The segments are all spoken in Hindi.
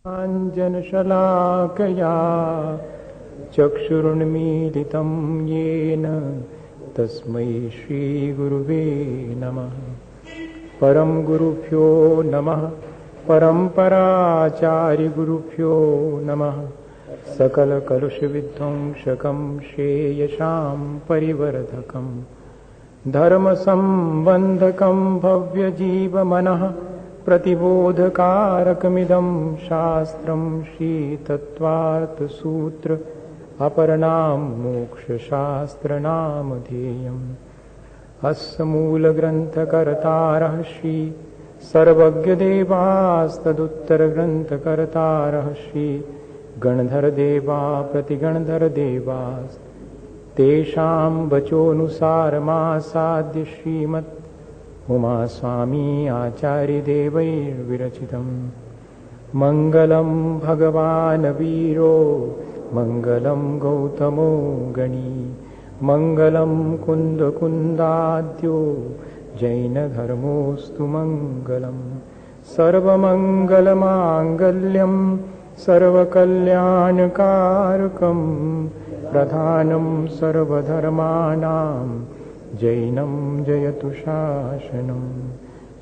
काञ्चनशलाकया चक्षुरुन्मीलितं येन तस्मै श्रीगुरुवे नमः। परम गुरुभ्यो नमः। परम्पराचार्यगुरुभ्यो नमः। सकलकलुषविध्वंसकं श्रेयसां परिवर्धकं धर्मसम्बन्धकं भव्यजीवमनः प्रतिबोधकारकमिदं शास्त्रं श्रीतत्त्वार्थसूत्र अपरनाम मोक्षशास्त्रनामधेयम्। अस्य मूलग्रन्थकर्तारः श्री सर्वज्ञदेवास्तदुत्तरग्रन्थकर्तारः श्री गणधरदेवा प्रतिगणधरदेवास् तेषां वचोऽनुसारमासाद्य श्रीमत् उमास्वामी आचार्यदेवैर्विरचितम्। मङ्गलं भगवान् वीरो मङ्गलं गौतमो गणी मङ्गलं कुन्दकुन्दाद्यो जैनधर्मोऽस्तु मङ्गलम्। सर्वमङ्गलमाङ्गल्यं सर्वकल्याणकारकं प्रधानं सर्वधर्माणां जैनं जयतु शासनं।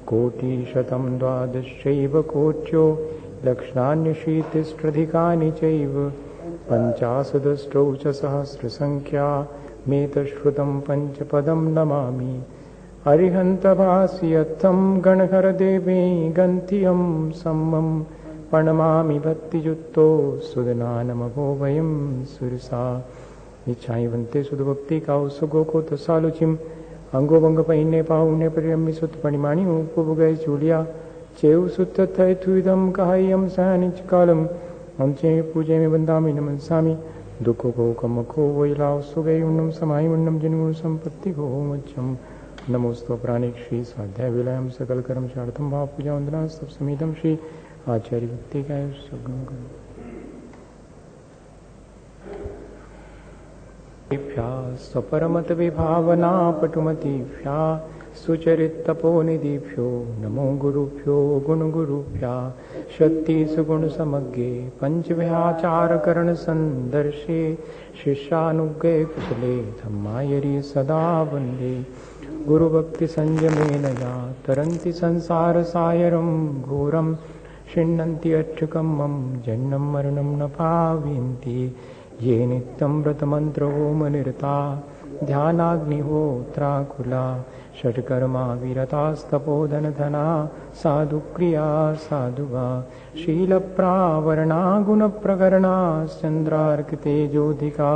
कोटिशतं द्वादशैव कोट्यो लक्षान्यशीतिष्ठधिकानि चैव पञ्चाशदष्टौ च सहस्रसङ्ख्या मेतश्रुतं पञ्चपदं नमामि। अरिहन्तभास्यर्थं गणधरदेवे गन्त्यं सम्मं प्रणमामि भक्तियुक्तो सुदनानमभो वयं सुरसा। इच्छाइवन्ते सुधभक्ति काउसुगो को तसालुचिम अंगो भंग पहिने पाहुने परियम्मि सुत पणिमाणि उपभुगय चूलिया चेउ सुत थय थुइदम कहायम सहनिच कालम हमचे पूजे में बंदामि नमस्सामि। दुखो को कमको वैलाव सुगय उन्नम समाय उन्नम जिनगुण संपत्ति को मच्छम। नमोस्तु प्राणिक श्री स्वाध्याय विलयम सकल कर्म शार्थम भाव पूजा वंदना सब समीतम श्री आचार्य भक्ति का सगुण करो। स्वपरमत विभावना पटुमतीभ्या सुचरितपोनिधिभ्यो नमो गुरुभ्यो गुणगुरुभ्या शक्ति सुगुण समग्रे पंचव्याचारकरण संदर्शे शिष्यानुग्रह कुशले धम्मायरी सदा वंदे। गुरुभक्ति संयमेन या तरन्ति संसार सायरं घोरं छिन्नन्ति अक्षकं मम जन्म मरणं न पावयन्ति ये नित्यं व्रतमन्त्रहोमनिरता ध्यानाग्निहोत्राकुला षट्कर्मा विरतास्तपोधनधना साधुक्रिया साधुगा शीलप्रावरणा गुणप्रकरणाश्चन्द्रार्कतेजोधिका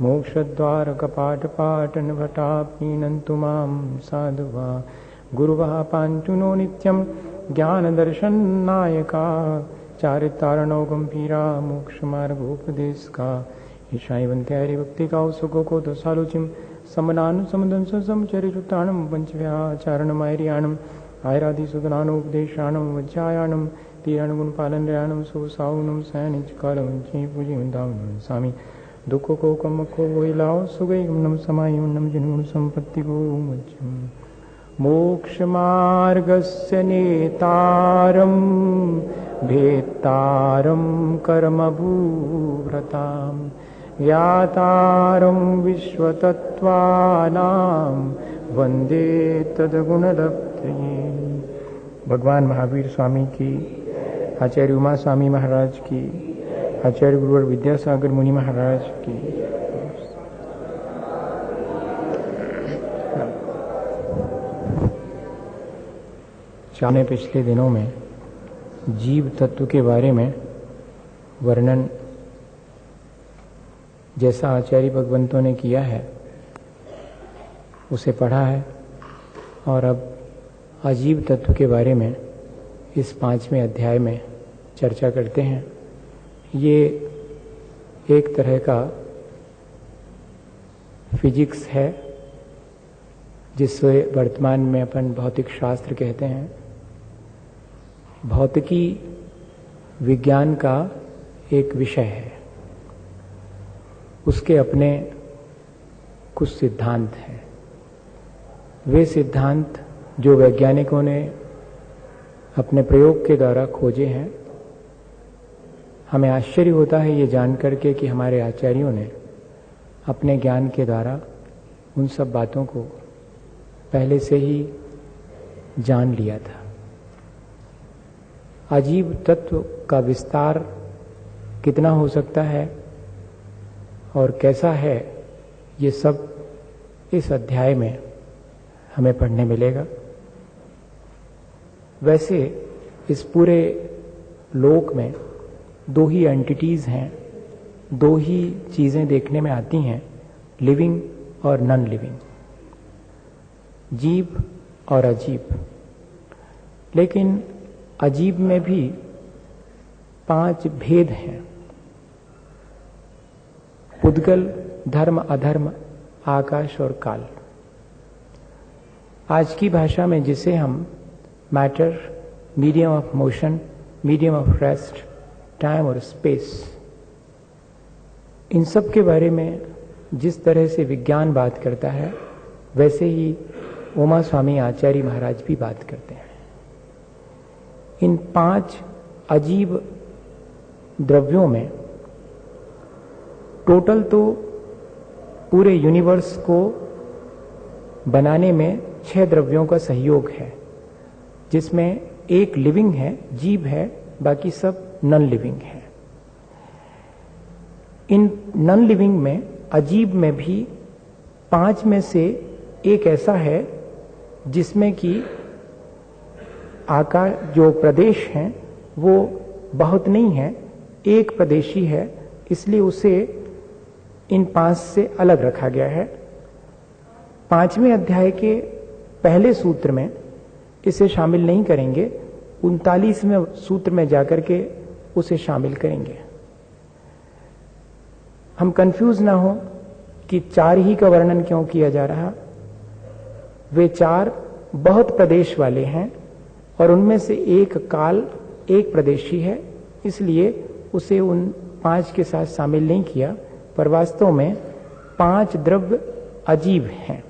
मोक्षद्वारकपाटपाटनभटा पीनन्तु मां साधुवा। गुरुवः पाञ्चुनो नित्यं ज्ञानदर्शननायका चारितारणो गंभीरा मोक्षमार्गोपदेशका। ईशावन्ते हरिभक्ति का सुखो को दशालुचिम समनानुसमदं समचरिताणं पंचव्याचारणमैर्याणं आयरादिसुदनानोपदेशाणं वज्रायाणं तीरणगुणपालनयाणं सुसाउनं सैनिचकालं चे पूजयन्तां स्वामी। दुखो को कमको वैलाव सुगैगुणं समायुन्नं जिनगुण संपत्ति को मज्जम्। मोक्षमार्गस्य नेतारं भेत्तारं कर्मभूव्रतां ज्ञातारं विश्वतत्त्वानां वन्दे तद्गुणलब्धये। भगवान महावीर स्वामी की, आचार्य उमा स्वामी महाराज की, आचार्य गुरुवर विद्यासागर मुनि महाराज की। हमने पिछले दिनों में जीव तत्व के बारे में वर्णन जैसा आचार्य भगवंतों ने किया है उसे पढ़ा है, और अब अजीव तत्व के बारे में इस 5वें अध्याय में चर्चा करते हैं। ये एक तरह का फिजिक्स है जिसे वर्तमान में अपन भौतिक शास्त्र कहते हैं। भौतिकी विज्ञान का एक विषय है, उसके अपने कुछ सिद्धांत हैं। वे सिद्धांत जो वैज्ञानिकों ने अपने प्रयोग के द्वारा खोजे हैं हमें आश्चर्य होता है ये जान करके कि हमारे आचार्यों ने अपने ज्ञान के द्वारा उन सब बातों को पहले से ही जान लिया था। अजीब तत्व का विस्तार कितना हो सकता है और कैसा है, ये सब इस अध्याय में हमें पढ़ने मिलेगा। वैसे इस पूरे लोक में दो ही एंटिटीज हैं, दो ही चीजें देखने में आती हैं, लिविंग और नॉन लिविंग, जीव और अजीब। लेकिन अजीब में भी 5 भेद हैं: पुद्गल, धर्म, अधर्म, आकाश और काल। आज की भाषा में जिसे हम matter, medium of motion, medium of rest, time और स्पेस, इन सब के बारे में जिस तरह से विज्ञान बात करता है, वैसे ही उमा स्वामी आचार्य महाराज भी बात करते हैं। इन 5 अजीब द्रव्यों में टोटल तो पूरे यूनिवर्स को बनाने में 6 द्रव्यों का सहयोग है, जिसमें एक लिविंग है, जीव है, बाकी सब नॉन लिविंग है। इन नॉन लिविंग में, अजीब में भी 5 में से एक ऐसा है जिसमें कि आकाश, जो प्रदेश हैं वो बहुत नहीं है, एक प्रदेशी है, इसलिए उसे इन 5 से अलग रखा गया है। 5वें अध्याय के पहले सूत्र में इसे शामिल नहीं करेंगे, 39वें सूत्र में जाकर के उसे शामिल करेंगे। हम कंफ्यूज ना हो कि 4 ही का वर्णन क्यों किया जा रहा। वे 4 बहुत प्रदेश वाले हैं और उनमें से एक काल, एक प्रदेशी है, इसलिए उसे उन 5 के साथ शामिल नहीं किया। पर वास्तव में 5 द्रव्य अजीब हैं।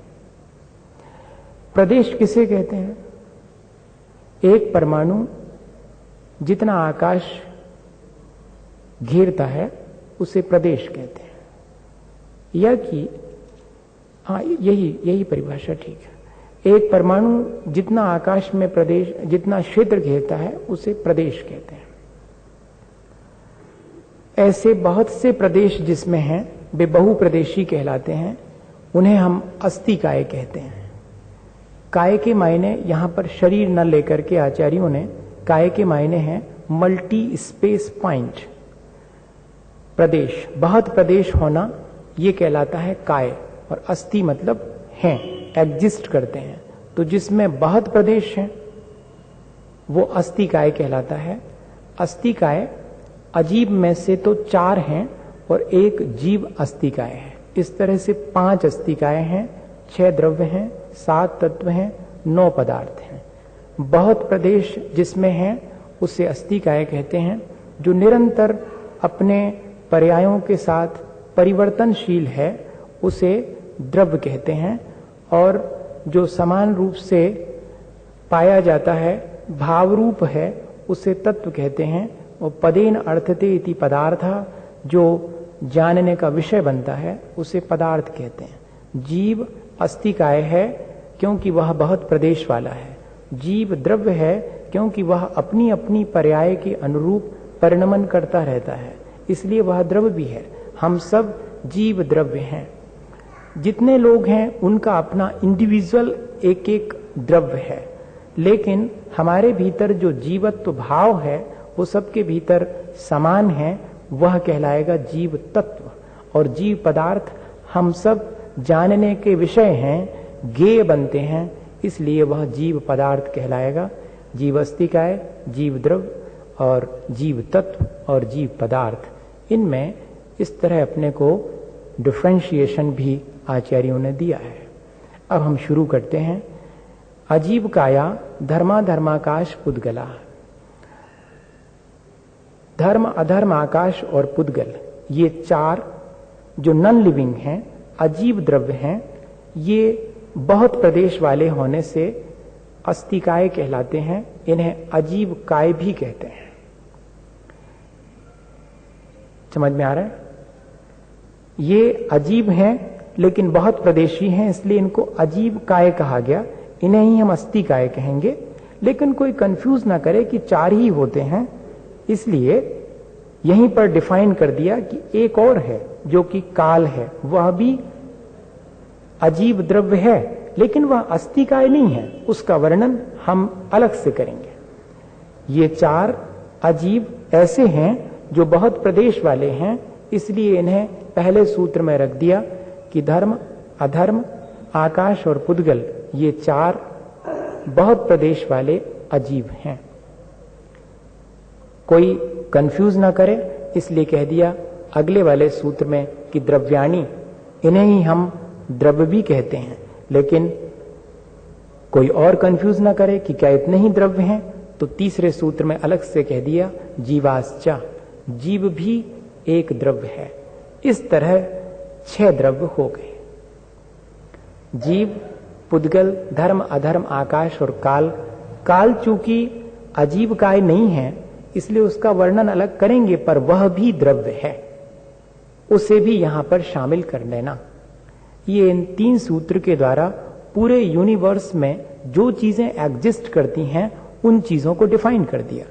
प्रदेश किसे कहते हैं? एक परमाणु जितना आकाश घेरता है उसे प्रदेश कहते हैं, या कि हाँ, यही परिभाषा ठीक है। एक परमाणु जितना आकाश में प्रदेश, जितना क्षेत्र घेरता है उसे प्रदेश कहते हैं। ऐसे बहुत से प्रदेश जिसमें हैं वे बहुप्रदेशी कहलाते हैं, उन्हें हम अस्थिकाय कहते हैं। काय के मायने यहां पर शरीर न लेकर के आचार्यों ने, काय के मायने हैं मल्टी स्पेस पॉइंट। प्रदेश, बहुत प्रदेश होना, ये कहलाता है काय, और अस्थि मतलब हैं, एग्जिस्ट करते हैं। तो जिसमें बहुत प्रदेश हैं वो अस्थिकाय कहलाता है। अस्थिकाय अजीब में से तो 4 हैं और एक जीव अस्थिकाय है। इस तरह से 5 अस्थिकाय हैं, 6 द्रव्य हैं, 7 तत्व हैं, 9 पदार्थ हैं। बहुत प्रदेश जिसमें हैं उसे अस्थिकाय कहते हैं। जो निरंतर अपने पर्यायों के साथ परिवर्तनशील है उसे द्रव्य कहते हैं। और जो समान रूप से पाया जाता है, भाव रूप है, उसे तत्व कहते हैं। और पदेन अर्थते इति पदार्थ, जो जानने का विषय बनता है उसे पदार्थ कहते हैं। जीव अस्थिकाय है क्योंकि वह बहुत प्रदेश वाला है। जीव द्रव्य है क्योंकि वह अपनी अपनी पर्याय के अनुरूप परिणमन करता रहता है, इसलिए वह द्रव्य भी है। हम सब जीव द्रव्य हैं। जितने लोग हैं उनका अपना इंडिविजुअल एक एक द्रव्य है, लेकिन हमारे भीतर जो जीवत्व भाव है वो सबके भीतर समान है, वह कहलाएगा जीव तत्व। और जीव पदार्थ हम सब जानने के विषय हैं, ज्ञेय बनते हैं, इसलिए वह जीव पदार्थ कहलाएगा। जीव अस्थिकाय, जीव द्रव्य और जीव तत्व और जीव पदार्थ, इनमें इस तरह अपने को डिफ्रेंशिएशन भी आचार्यों ने दिया है। अब हम शुरू करते हैं। अजीब काया धर्मा धर्माकाश पुद्गला। धर्म, अधर्म, आकाश और पुद्गल, ये 4 जो नॉन लिविंग हैं, अजीब द्रव्य हैं, ये बहुत प्रदेश वाले होने से अस्थिकाय कहलाते हैं। इन्हें अजीब काय भी कहते हैं। समझ में आ रहा है? ये अजीब हैं लेकिन बहुत प्रदेशी हैं, इसलिए इनको अजीब काय कहा गया। इन्हें ही हम अस्थि काय कहेंगे। लेकिन कोई कंफ्यूज ना करे कि 4 ही होते हैं, इसलिए यहीं पर डिफाइन कर दिया कि एक और है जो कि काल है, वह भी अजीब द्रव्य है, लेकिन वह अस्थि काय नहीं है। उसका वर्णन हम अलग से करेंगे। ये 4 अजीब ऐसे हैं जो बहुत प्रदेश वाले हैं, इसलिए इन्हें पहले सूत्र में रख दिया कि धर्म, अधर्म, आकाश और पुद्गल, ये 4 बहुत प्रदेश वाले अजीब हैं। कोई कंफ्यूज ना करे, इसलिए कह दिया अगले वाले सूत्र में कि द्रव्याणी, इन्हें ही हम द्रव्य भी कहते हैं। लेकिन कोई और कंफ्यूज ना करे कि क्या इतने ही द्रव्य हैं, तो तीसरे सूत्र में अलग से कह दिया जीवाश्चा, जीव भी एक द्रव्य है। इस तरह 6 द्रव्य हो गए। जीव, पुद्गल, धर्म, अधर्म, आकाश और काल। काल चूंकि अजीब काय नहीं है, इसलिए उसका वर्णन अलग करेंगे, पर वह भी द्रव्य है, उसे भी यहां पर शामिल कर लेना। ये इन 3 सूत्र के द्वारा पूरे यूनिवर्स में जो चीजें एग्जिस्ट करती हैं उन चीजों को डिफाइन कर दिया।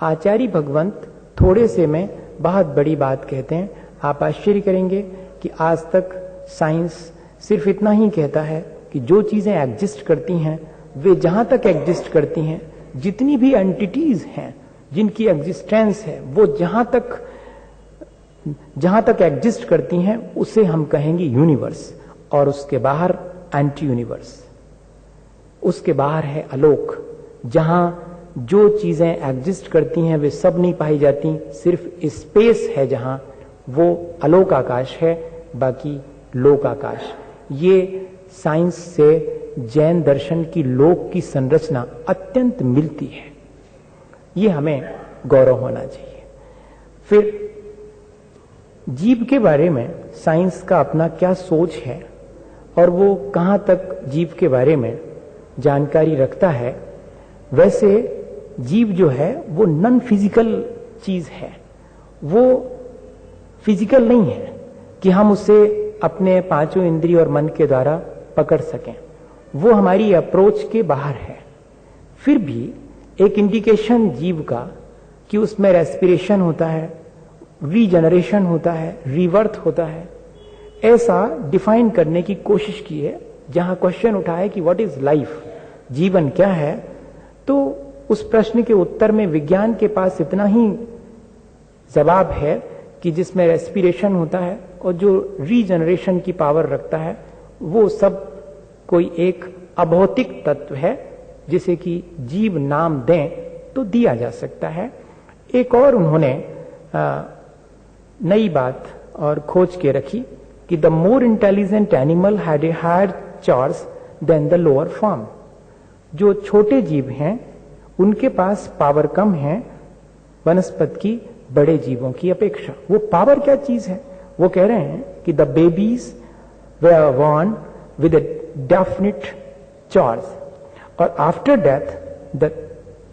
आचार्य भगवंत थोड़े से में बहुत बड़ी बात कहते हैं। आप आश्चर्य करेंगे कि आज तक साइंस सिर्फ इतना ही कहता है कि जो चीजें एग्जिस्ट करती हैं वे जहां तक एग्जिस्ट करती हैं, जितनी भी एंटिटीज हैं जिनकी एग्जिस्टेंस है, वो जहां तक एग्जिस्ट करती हैं उसे हम कहेंगे यूनिवर्स, और उसके बाहर एंटी यूनिवर्स, उसके बाहर है अलोक, जहां जो चीजें एग्जिस्ट करती हैं वे सब नहीं पाई जाती, सिर्फ स्पेस है जहां, वो अलोक आकाश है, बाकी लोक आकाश। ये साइंस से जैन दर्शन की लोक की संरचना अत्यंत मिलती है, ये हमें गौरव होना चाहिए। फिर जीव के बारे में साइंस का अपना क्या सोच है और वो कहां तक जीव के बारे में जानकारी रखता है। वैसे जीव जो है वो नॉन फिजिकल चीज है, वो फिजिकल नहीं है कि हम उसे अपने 5 इंद्रिय और मन के द्वारा पकड़ सकें, वो हमारी अप्रोच के बाहर है। फिर भी एक इंडिकेशन जीव का कि उसमें रेस्पिरेशन होता है, रीजनरेशन होता है, रीवर्थ होता है, ऐसा डिफाइन करने की कोशिश की है। जहां क्वेश्चन उठा है कि व्हाट इज लाइफ, जीवन क्या है, तो उस प्रश्न के उत्तर में विज्ञान के पास इतना ही जवाब है कि जिसमें रेस्पिरेशन होता है और जो रीजनरेशन की पावर रखता है, वो सब कोई एक अभौतिक तत्व है जिसे कि जीव नाम दें तो दिया जा सकता है। एक और उन्होंने नई बात और खोज के रखी कि the more intelligent animal had a higher charge than the lower form. जो छोटे जीव हैं उनके पास पावर कम है वनस्पति की बड़े जीवों की अपेक्षा। वो पावर क्या चीज है? वो कह रहे हैं कि the babies were born with a definite charge और after death the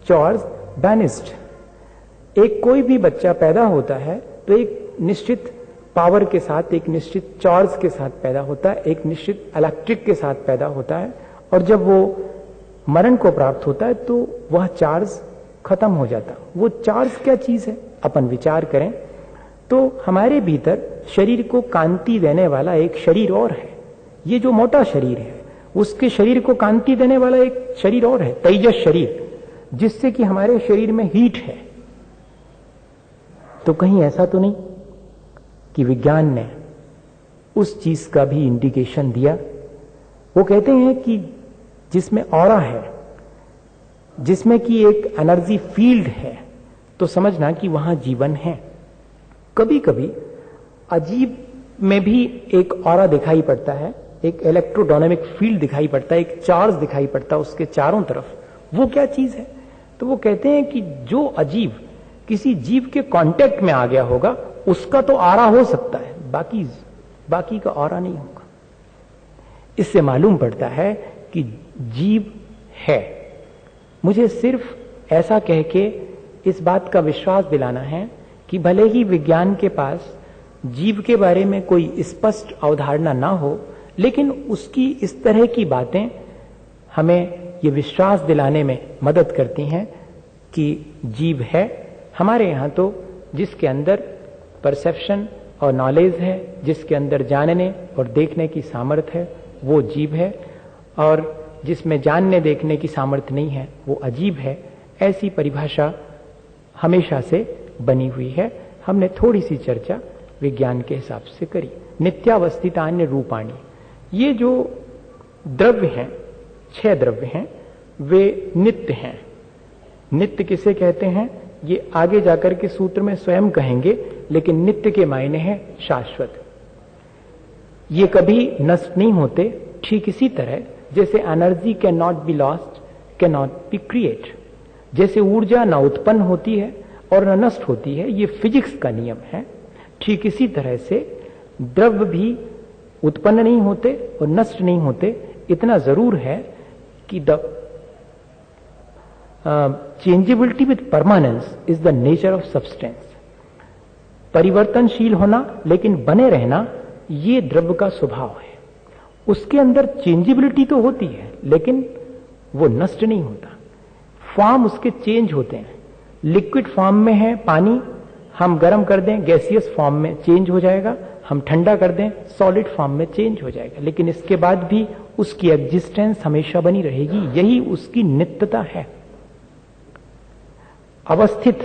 charge vanished. एक कोई भी बच्चा पैदा होता है तो एक निश्चित पावर के साथ, एक निश्चित चार्ज के साथ पैदा होता है, एक निश्चित इलेक्ट्रिक के साथ पैदा होता है, और जब वो मरण को प्राप्त होता है तो वह चार्ज खत्म हो जाता। वो चार्ज क्या चीज है? अपन विचार करें तो हमारे भीतर शरीर को कांति देने वाला एक शरीर और है। ये जो मोटा शरीर है उसके शरीर को कांति देने वाला एक शरीर और है, तेजस शरीर, जिससे कि हमारे शरीर में हीट है। तो कहीं ऐसा तो नहीं कि विज्ञान ने उस चीज का भी इंडिकेशन दिया? वो कहते हैं कि जिसमें ऑरा है, जिसमें कि एक एनर्जी फील्ड है, तो समझना कि वहां जीवन है। कभी कभी अजीब में भी एक ऑरा दिखाई पड़ता है, एक इलेक्ट्रोडायनेमिक फील्ड दिखाई पड़ता है, एक चार्ज दिखाई पड़ता है उसके चारों तरफ। वो क्या चीज है? तो वो कहते हैं कि जो अजीब किसी जीव के कांटेक्ट में आ गया होगा उसका तो ऑरा हो सकता है, बाकी का ऑरा नहीं होगा। इससे मालूम पड़ता है कि जीव है। मुझे सिर्फ ऐसा कह के इस बात का विश्वास दिलाना है कि भले ही विज्ञान के पास जीव के बारे में कोई स्पष्ट अवधारणा ना हो, लेकिन उसकी इस तरह की बातें हमें ये विश्वास दिलाने में मदद करती हैं कि जीव है। हमारे यहाँ तो जिसके अंदर परसेप्शन और नॉलेज है, जिसके अंदर जानने और देखने की सामर्थ्य है, वो जीव है, और जिसमें जानने देखने की सामर्थ्य नहीं है वो अजीब है। ऐसी परिभाषा हमेशा से बनी हुई है। हमने थोड़ी सी चर्चा विज्ञान के हिसाब से करी। नित्यावस्थितान्य रूपाणी, ये जो द्रव्य हैं, 6 द्रव्य हैं, वे नित्य हैं। नित्य किसे कहते हैं ये आगे जाकर के सूत्र में स्वयं कहेंगे, लेकिन नित्य के मायने हैं शाश्वत। ये कभी नष्ट नहीं होते। ठीक इसी तरह जैसे energy can not be lost, can not be create, जैसे ऊर्जा न उत्पन्न होती है और न नष्ट होती है, ये फिजिक्स का नियम है। ठीक इसी तरह से द्रव्य भी उत्पन्न नहीं होते और नष्ट नहीं होते। इतना जरूर है कि the changeability with permanence is the nature of substance. परिवर्तनशील होना लेकिन बने रहना, ये द्रव्य का स्वभाव है। उसके अंदर चेंजेबिलिटी तो होती है लेकिन वो नष्ट नहीं होता। फॉर्म उसके चेंज होते हैं। लिक्विड फॉर्म में है पानी, हम गर्म कर दें गैसियस फॉर्म में चेंज हो जाएगा, हम ठंडा कर दें सॉलिड फॉर्म में चेंज हो जाएगा, लेकिन इसके बाद भी उसकी एग्जिस्टेंस हमेशा बनी रहेगी। यही उसकी नित्यता है। अवस्थित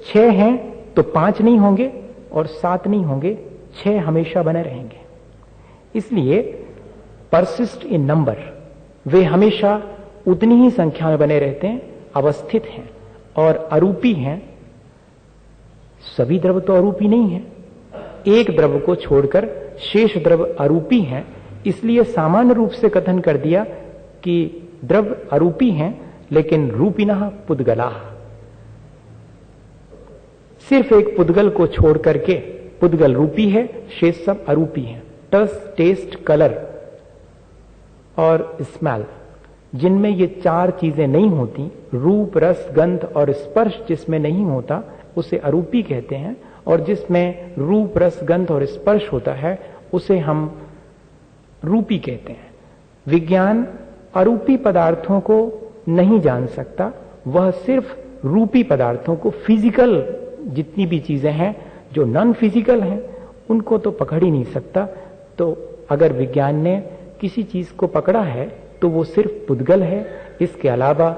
6 हैं तो 5 नहीं होंगे और 7 नहीं होंगे, 6 हमेशा बने रहेंगे। इसलिए परसिस्ट इन नंबर, वे हमेशा उतनी ही संख्या में बने रहते हैं। अवस्थित हैं और अरूपी हैं। सभी द्रव्य तो अरूपी नहीं है। एक द्रव्य को छोड़कर शेष द्रव्य अरूपी हैं। इसलिए सामान्य रूप से कथन कर दिया कि द्रव्य अरूपी हैं, लेकिन रूपिणः पुद्गलाः। सिर्फ एक पुद्गल को छोड़ करके पुद्गल रूपी है, शेष सब अरूपी हैं। टच, टेस्ट, कलर और स्मेल, जिनमें ये 4 चीजें नहीं होती, रूप, रस, गंध और स्पर्श जिसमें नहीं होता उसे अरूपी कहते हैं, और जिसमें रूप, रस, गंध और स्पर्श होता है उसे हम रूपी कहते हैं। विज्ञान अरूपी पदार्थों को नहीं जान सकता, वह सिर्फ रूपी पदार्थों को, फिजिकल जितनी भी चीजें हैं जो नॉन फिजिकल हैं उनको तो पकड़ ही नहीं सकता। तो अगर विज्ञान ने किसी चीज को पकड़ा है तो वो सिर्फ पुद्गल है। इसके अलावा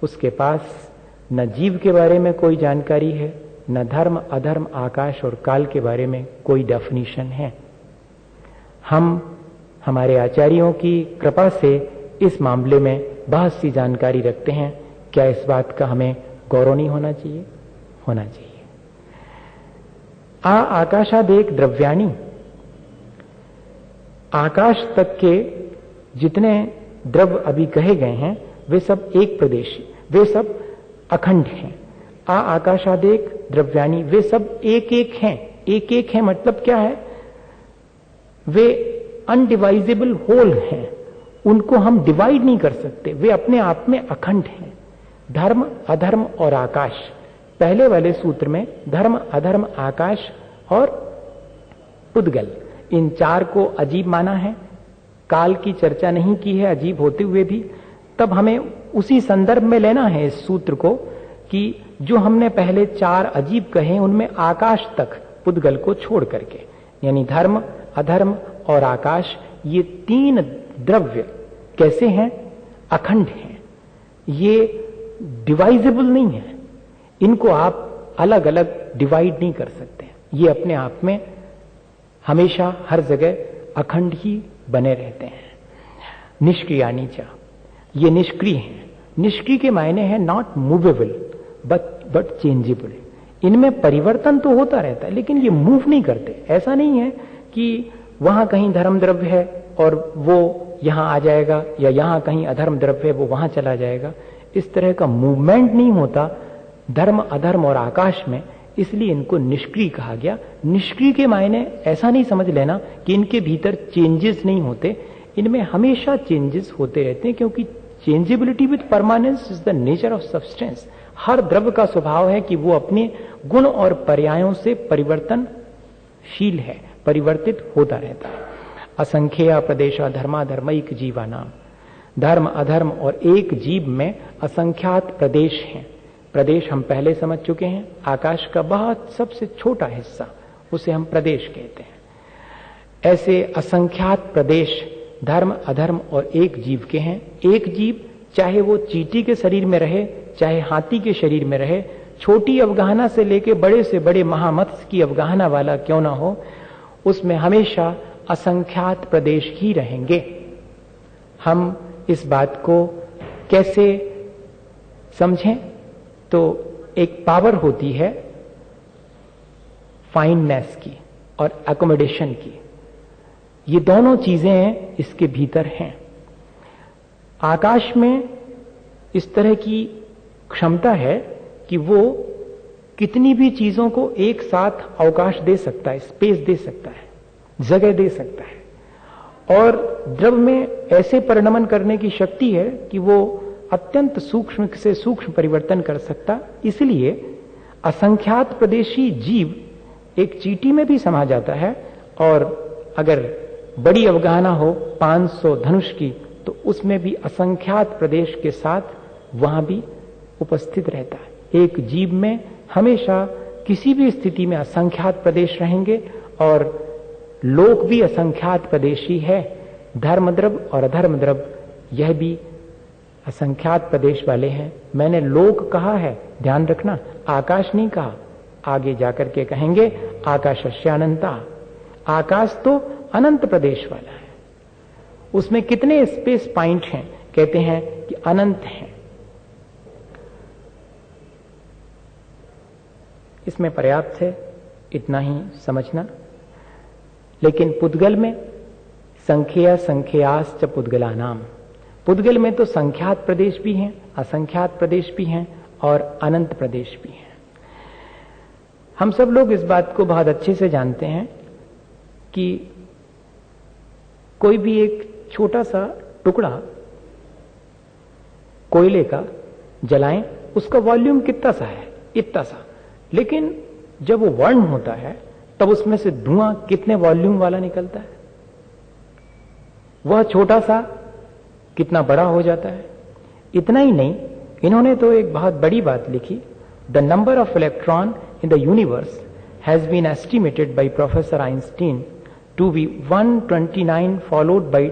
उसके पास न जीव के बारे में कोई जानकारी है, न धर्म, अधर्म, आकाश और काल के बारे में कोई डेफिनेशन है। हम हमारे आचार्यों की कृपा से इस मामले में बहुत सी जानकारी रखते हैं। क्या इस बात का हमें गौरव नहीं होना चाहिए? होना चाहिए। आकाशादेक द्रव्याणि, आकाश तक के जितने द्रव्य अभी कहे गए हैं वे सब एक प्रदेशी, वे सब अखंड हैं। आकाशादेक द्रव्याणि, वे सब एक एक हैं। एक एक हैं मतलब क्या है? वे अनडिवाइजेबल होल हैं, उनको हम डिवाइड नहीं कर सकते, वे अपने आप में अखंड हैं। धर्म, अधर्म और आकाश, पहले वाले सूत्र में धर्म, अधर्म, आकाश और पुद्गल, इन 4 को अजीब माना है। काल की चर्चा नहीं की है अजीब होते हुए भी। तब हमें उसी संदर्भ में लेना है इस सूत्र को कि जो हमने पहले 4 अजीब कहे उनमें आकाश तक पुद्गल को छोड़ करके, यानी धर्म, अधर्म और आकाश, ये 3 द्रव्य कैसे हैं? अखंड हैं। ये डिवाइजेबल नहीं है, इनको आप अलग अलग डिवाइड नहीं कर सकते। ये अपने आप में हमेशा हर जगह अखंड ही बने रहते हैं। निष्क्रियाणि च, ये निष्क्रिय हैं। निष्क्रिय के मायने हैं नॉट मूवेबल बट चेंजेबल। इनमें परिवर्तन तो होता रहता है लेकिन ये मूव नहीं करते। ऐसा नहीं है कि वहां कहीं धर्म द्रव्य है और वो यहां आ जाएगा, या यहां कहीं अधर्म द्रव्य है वो वहां चला जाएगा। इस तरह का मूवमेंट नहीं होता धर्म, अधर्म और आकाश में, इसलिए इनको निष्क्रिय कहा गया। निष्क्रिय के मायने ऐसा नहीं समझ लेना कि इनके भीतर चेंजेस नहीं होते, इनमें हमेशा चेंजेस होते रहते हैं, क्योंकि changeability with permanence is the nature of substance. हर द्रव्य का स्वभाव है कि वो अपने गुण और पर्यायों से परिवर्तनशील है, परिवर्तित होता रहता है। असंख्य प्रदेश धर्माधर्मैक जीवा नाम, धर्म अधर्म और एक जीव में असंख्यात प्रदेश हैं। प्रदेश हम पहले समझ चुके हैं, आकाश का बहुत सबसे छोटा हिस्सा, उसे हम प्रदेश कहते हैं। ऐसे असंख्यात प्रदेश धर्म अधर्म और एक जीव के हैं। एक जीव चाहे वो चींटी के शरीर में रहे, चाहे हाथी के शरीर में रहे, छोटी अवगाहना से लेके बड़े से बड़े महामत्स्य की अवगाहना वाला क्यों ना हो, उसमें हमेशा असंख्यात प्रदेश ही रहेंगे। हम इस बात को कैसे समझें? तो एक पावर होती है फाइननेस की और एकोमोडेशन की, ये दोनों चीजें इसके भीतर हैं। आकाश में इस तरह की क्षमता है कि वो कितनी भी चीजों को एक साथ अवकाश दे सकता है, स्पेस दे सकता है, जगह दे सकता है। और द्रव्य में ऐसे परिणमन करने की शक्ति है कि वो अत्यंत सूक्ष्म से सूक्ष्म परिवर्तन कर सकता। इसलिए असंख्यात प्रदेशी जीव एक चींटी में भी समा जाता है, और अगर बड़ी अवगाहना हो 500 धनुष की, तो उसमें भी असंख्यात प्रदेश के साथ वहां भी उपस्थित रहता है। एक जीव में हमेशा किसी भी स्थिति में असंख्यात प्रदेश रहेंगे, और लोक भी असंख्यात प्रदेशी है। धर्म द्रव्य और अधर्म द्रव्य यह भी असंख्यात प्रदेश वाले हैं। मैंने लोक कहा है, ध्यान रखना, आकाश नहीं कहा। आगे जाकर के कहेंगे आकाशस्य अनंता, आकाश तो अनंत प्रदेश वाला है। उसमें कितने स्पेस पॉइंट हैं? कहते हैं कि अनंत हैं। इसमें पर्याप्त है इतना ही समझना। लेकिन पुद्गल में संख्या संख्याश्च पुद्गला नाम, पुद्गल में तो संख्यात प्रदेश भी हैं, असंख्यात प्रदेश भी हैं और अनंत प्रदेश भी हैं। हम सब लोग इस बात को बहुत अच्छे से जानते हैं कि कोई भी एक छोटा सा टुकड़ा कोयले का जलाएं, उसका वॉल्यूम कितना सा है? इतना सा। लेकिन जब वो बर्न होता है तब उसमें से धुआं कितने वॉल्यूम वाला निकलता है? वह छोटा सा कितना बड़ा हो जाता है। इतना ही नहीं, इन्होंने तो एक बहुत बड़ी बात लिखी। The number of electron in the universe has been estimated by Professor Einstein to be 129 followed by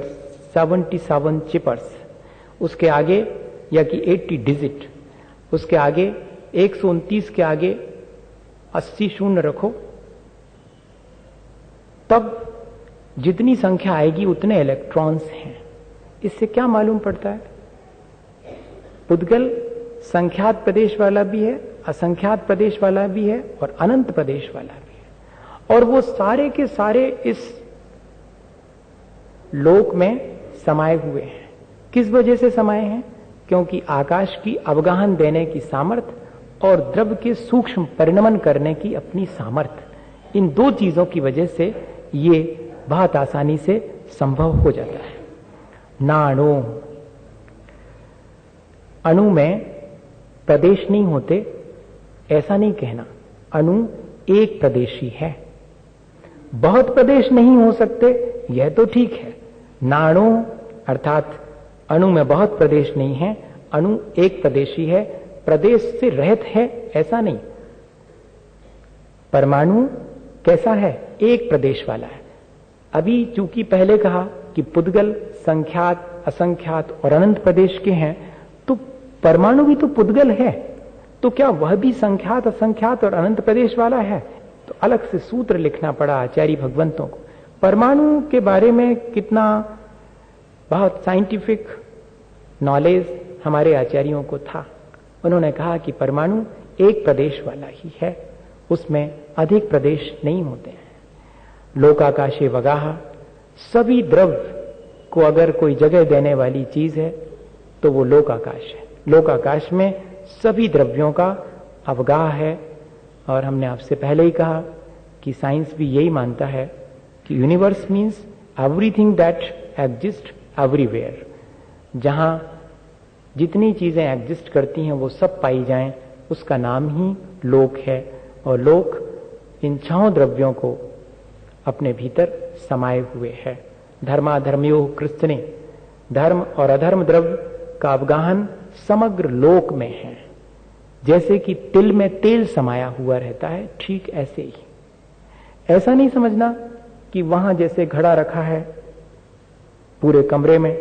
77 chippers। उसके आगे या कि 80 डिजिट, उसके आगे 129 के आगे 80 शून्य रखो, तब जितनी संख्या आएगी उतने इलेक्ट्रॉन्स हैं। इससे क्या मालूम पड़ता है? पुद्गल संख्यात प्रदेश वाला भी है, असंख्यात प्रदेश वाला भी है और अनंत प्रदेश वाला भी है। और वो सारे के सारे इस लोक में समाये हुए हैं। किस वजह से समाये हैं? क्योंकि आकाश की अवगाहन देने की सामर्थ्य और द्रव्य के सूक्ष्म परिणमन करने की अपनी सामर्थ्य, इन दो चीजों की वजह से ये बहुत आसानी से संभव हो जाता है। नाणु, अणु में प्रदेश नहीं होते, ऐसा नहीं कहना। अणु एक प्रदेशी है। बहुत प्रदेश नहीं हो सकते, यह तो ठीक है। नाणु अर्थात अणु में बहुत प्रदेश नहीं है, अणु एक प्रदेशी है, प्रदेश से रहित है ऐसा नहीं। परमाणु कैसा है? एक प्रदेश वाला है। अभी चूंकि पहले कहा कि पुद्गल संख्यात, असंख्यात और अनंत प्रदेश के हैं, तो परमाणु भी तो पुद्गल है, तो क्या वह भी संख्यात, असंख्यात और अनंत प्रदेश वाला है? तो अलग से सूत्र लिखना पड़ा आचार्य भगवंतों को। परमाणु के बारे में कितना बहुत साइंटिफिक नॉलेज हमारे आचार्यों को था। उन्होंने कहा कि परमाणु एक प्रदेश वाला ही है, उसमें अधिक प्रदेश नहीं होते हैं। लोकाकाशे वगाह, सभी द्रव्य को अगर कोई जगह देने वाली चीज है तो वो लोकाकाश है। लोकाकाश में सभी द्रव्यों का अवगाह है। और हमने आपसे पहले ही कहा कि साइंस भी यही मानता है कि universe means everything that exist everywhere. जहां जितनी चीजें एग्जिस्ट करती हैं वो सब पाई जाएं उसका नाम ही लोक है। और लोक इन 6 द्रव्यों को अपने भीतर समाये हुए है। धर्माधर्मयोः कृत्स्ने, धर्म और अधर्म द्रव्य का अवगाहन समग्र लोक में है। जैसे कि तिल में तेल समाया हुआ रहता है, ठीक ऐसे ही। ऐसा नहीं समझना कि वहां जैसे घड़ा रखा है पूरे कमरे में,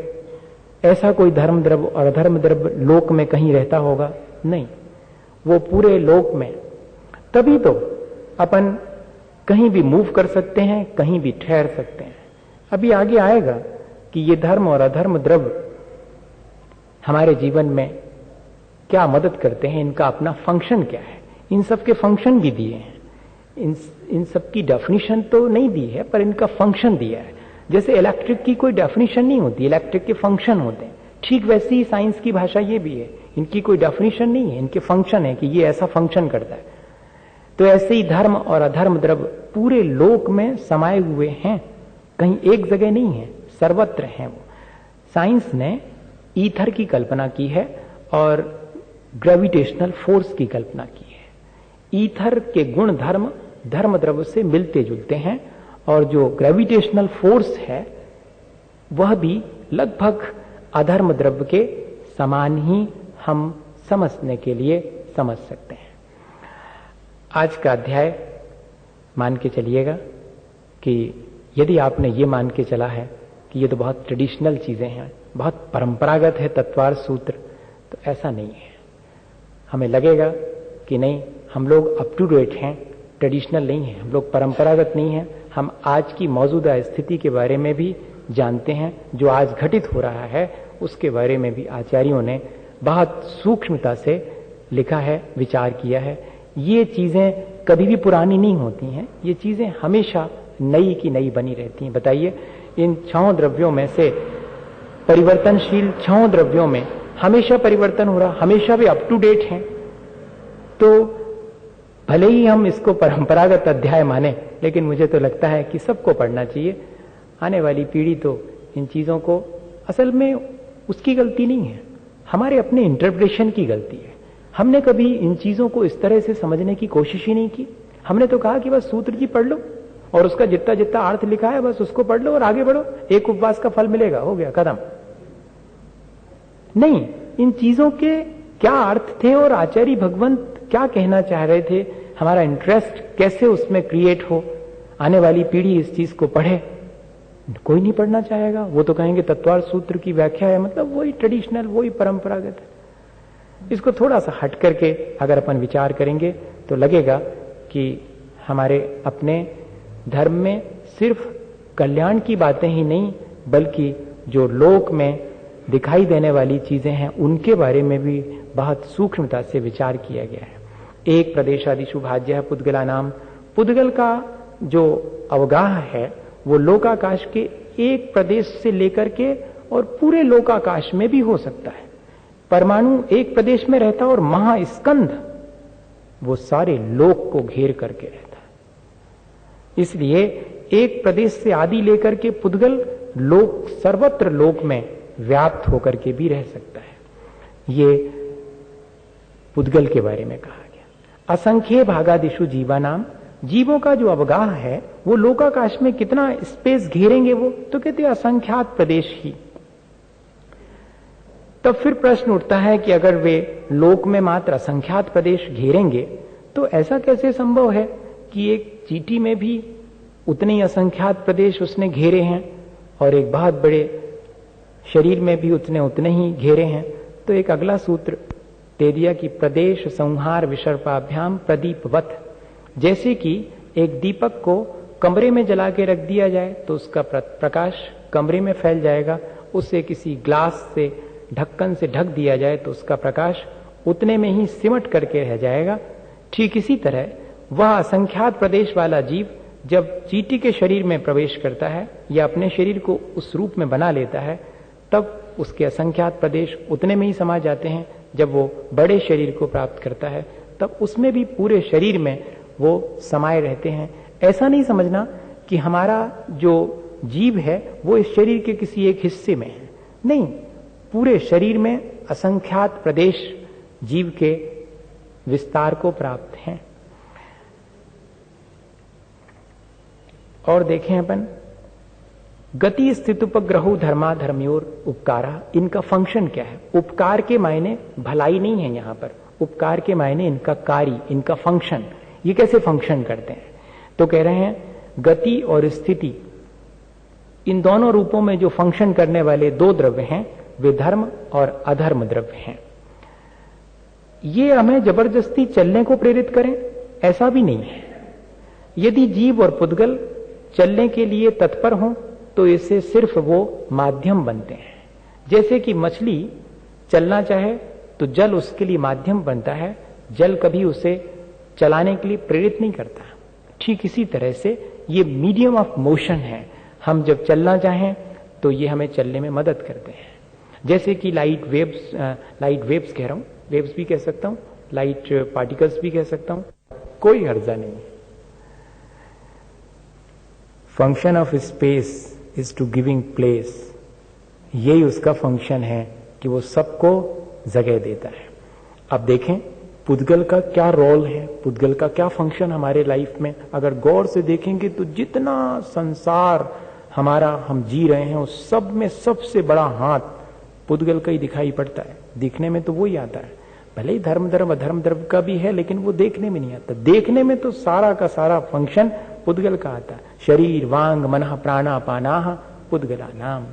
ऐसा कोई धर्म द्रव्य और अधर्म द्रव्य लोक में कहीं रहता होगा, नहीं। वो पूरे लोक में, तभी तो अपन कहीं भी मूव कर सकते हैं, कहीं भी ठहर सकते हैं। अभी आगे आएगा कि ये धर्म और अधर्म द्रव्य हमारे जीवन में क्या मदद करते हैं, इनका अपना फंक्शन क्या है। इन सब के फंक्शन भी दिए हैं, इन सब की डेफिनेशन तो नहीं दी है, पर इनका फंक्शन दिया है। जैसे इलेक्ट्रिक की कोई डेफिनेशन नहीं होती, इलेक्ट्रिक के फंक्शन होते हैं, ठीक वैसी ही साइंस की भाषा ये भी है। इनकी कोई डेफिनेशन नहीं है, इनके फंक्शन है कि ये ऐसा फंक्शन करता है। तो ऐसे ही धर्म और अधर्म द्रव्य पूरे लोक में समाये हुए हैं, कहीं एक जगह नहीं है, सर्वत्र हैं वो। साइंस ने ईथर की कल्पना की है और ग्रेविटेशनल फोर्स की कल्पना की है। ईथर के गुण धर्म धर्म द्रव्य से मिलते जुलते हैं, और जो ग्रेविटेशनल फोर्स है वह भी लगभग अधर्म द्रव्य के समान ही हम समझने के लिए समझ सकते हैं। आज का अध्याय मान के चलिएगा कि यदि आपने ये मान के चला है कि ये तो बहुत ट्रेडिशनल चीजें हैं, बहुत परंपरागत है तत्वार सूत्र, तो ऐसा नहीं है। हमें लगेगा कि नहीं, हम लोग अप टू डेट हैं, ट्रेडिशनल नहीं है, हम लोग परंपरागत नहीं है। हम आज की मौजूदा स्थिति के बारे में भी जानते हैं, जो आज घटित हो रहा है उसके बारे में भी आचार्यों ने बहुत सूक्ष्मता से लिखा है, विचार किया है। ये चीजें कभी भी पुरानी नहीं होती हैं, ये चीजें हमेशा नई की नई बनी रहती हैं। बताइए, इन 6 द्रव्यों में से परिवर्तनशील 6 द्रव्यों में हमेशा परिवर्तन हो रहा, हमेशा भी अप टू डेट हैं। तो भले ही हम इसको परंपरागत अध्याय माने, लेकिन मुझे तो लगता है कि सबको पढ़ना चाहिए। आने वाली पीढ़ी तो इन चीजों को, असल में उसकी गलती नहीं है, हमारे अपने इंटरप्रिटेशन की गलती है। हमने कभी इन चीजों को इस तरह से समझने की कोशिश ही नहीं की। हमने तो कहा कि बस सूत्र जी पढ़ लो और उसका जितना जितना अर्थ लिखा है बस उसको पढ़ लो और आगे बढ़ो, एक उपवास का फल मिलेगा, हो गया खत्म। नहीं, इन चीजों के क्या अर्थ थे और आचार्य भगवंत क्या कहना चाह रहे थे, हमारा इंटरेस्ट कैसे उसमें क्रिएट हो, आने वाली पीढ़ी इस चीज को पढ़े। कोई नहीं पढ़ना चाहेगा, वो तो कहेंगे तत्वार सूत्र की व्याख्या है, मतलब वही ट्रेडिशनल, वही परंपरागत है। इसको थोड़ा सा हट करके अगर अपन विचार करेंगे तो लगेगा कि हमारे अपने धर्म में सिर्फ कल्याण की बातें ही नहीं, बल्कि जो लोक में दिखाई देने वाली चीजें हैं उनके बारे में भी बहुत सूक्ष्मता से विचार किया गया है। एक प्रदेशादिषु भाज्य पुद्गला नाम, पुद्गल का जो अवगाह है वो लोकाकाश के एक प्रदेश से लेकर के और पूरे लोकाकाश में भी हो सकता है। परमाणु एक प्रदेश में रहता और महास्कंध वो सारे लोक को घेर करके रहता है। इसलिए एक प्रदेश से आदि लेकर के पुद्गल लोक सर्वत्र लोक में व्याप्त होकर के भी रह सकता है। ये पुद्गल के बारे में कहा गया। असंख्य भागादिषु जीवा नाम, जीवों का जो अवगाह है वो लोकाकाश में कितना स्पेस घेरेंगे, वो तो कहते हैं असंख्यात प्रदेश ही। तब फिर प्रश्न उठता है कि अगर वे लोक में मात्र असंख्यात प्रदेश घेरेंगे तो ऐसा कैसे संभव है कि एक चींटी में भी उतने ही असंख्यात प्रदेश उसने घेरे हैं और एक बहुत बड़े शरीर में भी उतने ही घेरे हैं। तो एक अगला सूत्र दे दिया कि प्रदेश संहार विसर्पाभ्याम प्रदीपवत, जैसे कि एक दीपक को कमरे में जला के रख दिया जाए तो उसका प्रकाश कमरे में फैल जाएगा, उसे किसी ग्लास से ढक्कन से ढक दिया जाए तो उसका प्रकाश उतने में ही सिमट करके रह जाएगा। ठीक इसी तरह वह असंख्यात प्रदेश वाला जीव जब चींटी के शरीर में प्रवेश करता है या अपने शरीर को उस रूप में बना लेता है, तब उसके असंख्यात प्रदेश उतने में ही समा जाते हैं। जब वो बड़े शरीर को प्राप्त करता है तब उसमें भी पूरे शरीर में वो समाये रहते हैं। ऐसा नहीं समझना कि हमारा जो जीव है वो इस शरीर के किसी एक हिस्से में है, नहीं, पूरे शरीर में असंख्यात प्रदेश जीव के विस्तार को प्राप्त हैं। और देखें अपन, गति स्थितुपग्रहो धर्मा धर्मयोर उपकारा, इनका फंक्शन क्या है? उपकार के मायने भलाई नहीं है यहां पर, उपकार के मायने इनका कार्य, इनका फंक्शन। ये कैसे फंक्शन करते हैं? तो कह रहे हैं गति और स्थिति, इन दोनों रूपों में जो फंक्शन करने वाले दो द्रव्य हैं वे धर्म और अधर्म द्रव्य हैं। ये हमें जबरदस्ती चलने को प्रेरित करें ऐसा भी नहीं है। यदि जीव और पुद्गल चलने के लिए तत्पर हों तो इससे सिर्फ वो माध्यम बनते हैं। जैसे कि मछली चलना चाहे तो जल उसके लिए माध्यम बनता है, जल कभी उसे चलाने के लिए प्रेरित नहीं करता। ठीक इसी तरह से ये मीडियम ऑफ मोशन है। हम जब चलना चाहें तो ये हमें चलने में मदद करते हैं। जैसे कि लाइट वेव्स कह रहा हूं, वेव्स भी कह सकता हूं, लाइट पार्टिकल्स भी कह सकता हूं, कोई हर्जा नहीं। Function of space is to giving place, यही उसका फंक्शन है कि वो सबको जगह देता है। अब देखें पुद्गल का क्या रोल है, पुद्गल का क्या फंक्शन हमारे लाइफ में। अगर गौर से देखेंगे तो जितना संसार हमारा हम जी रहे हैं उस सब में सबसे बड़ा हाथ पुद्गल का ही दिखाई पड़ता है। दिखने में तो वो ही आता है, भले ही धर्म धर्म अधर्म धर्म का भी है, लेकिन वो देखने में नहीं आता। देखने में तो सारा का सारा फंक्शन पुद्गल का आता है। शरीर वांग मनः प्राणा पानाह पुद्गला नाम,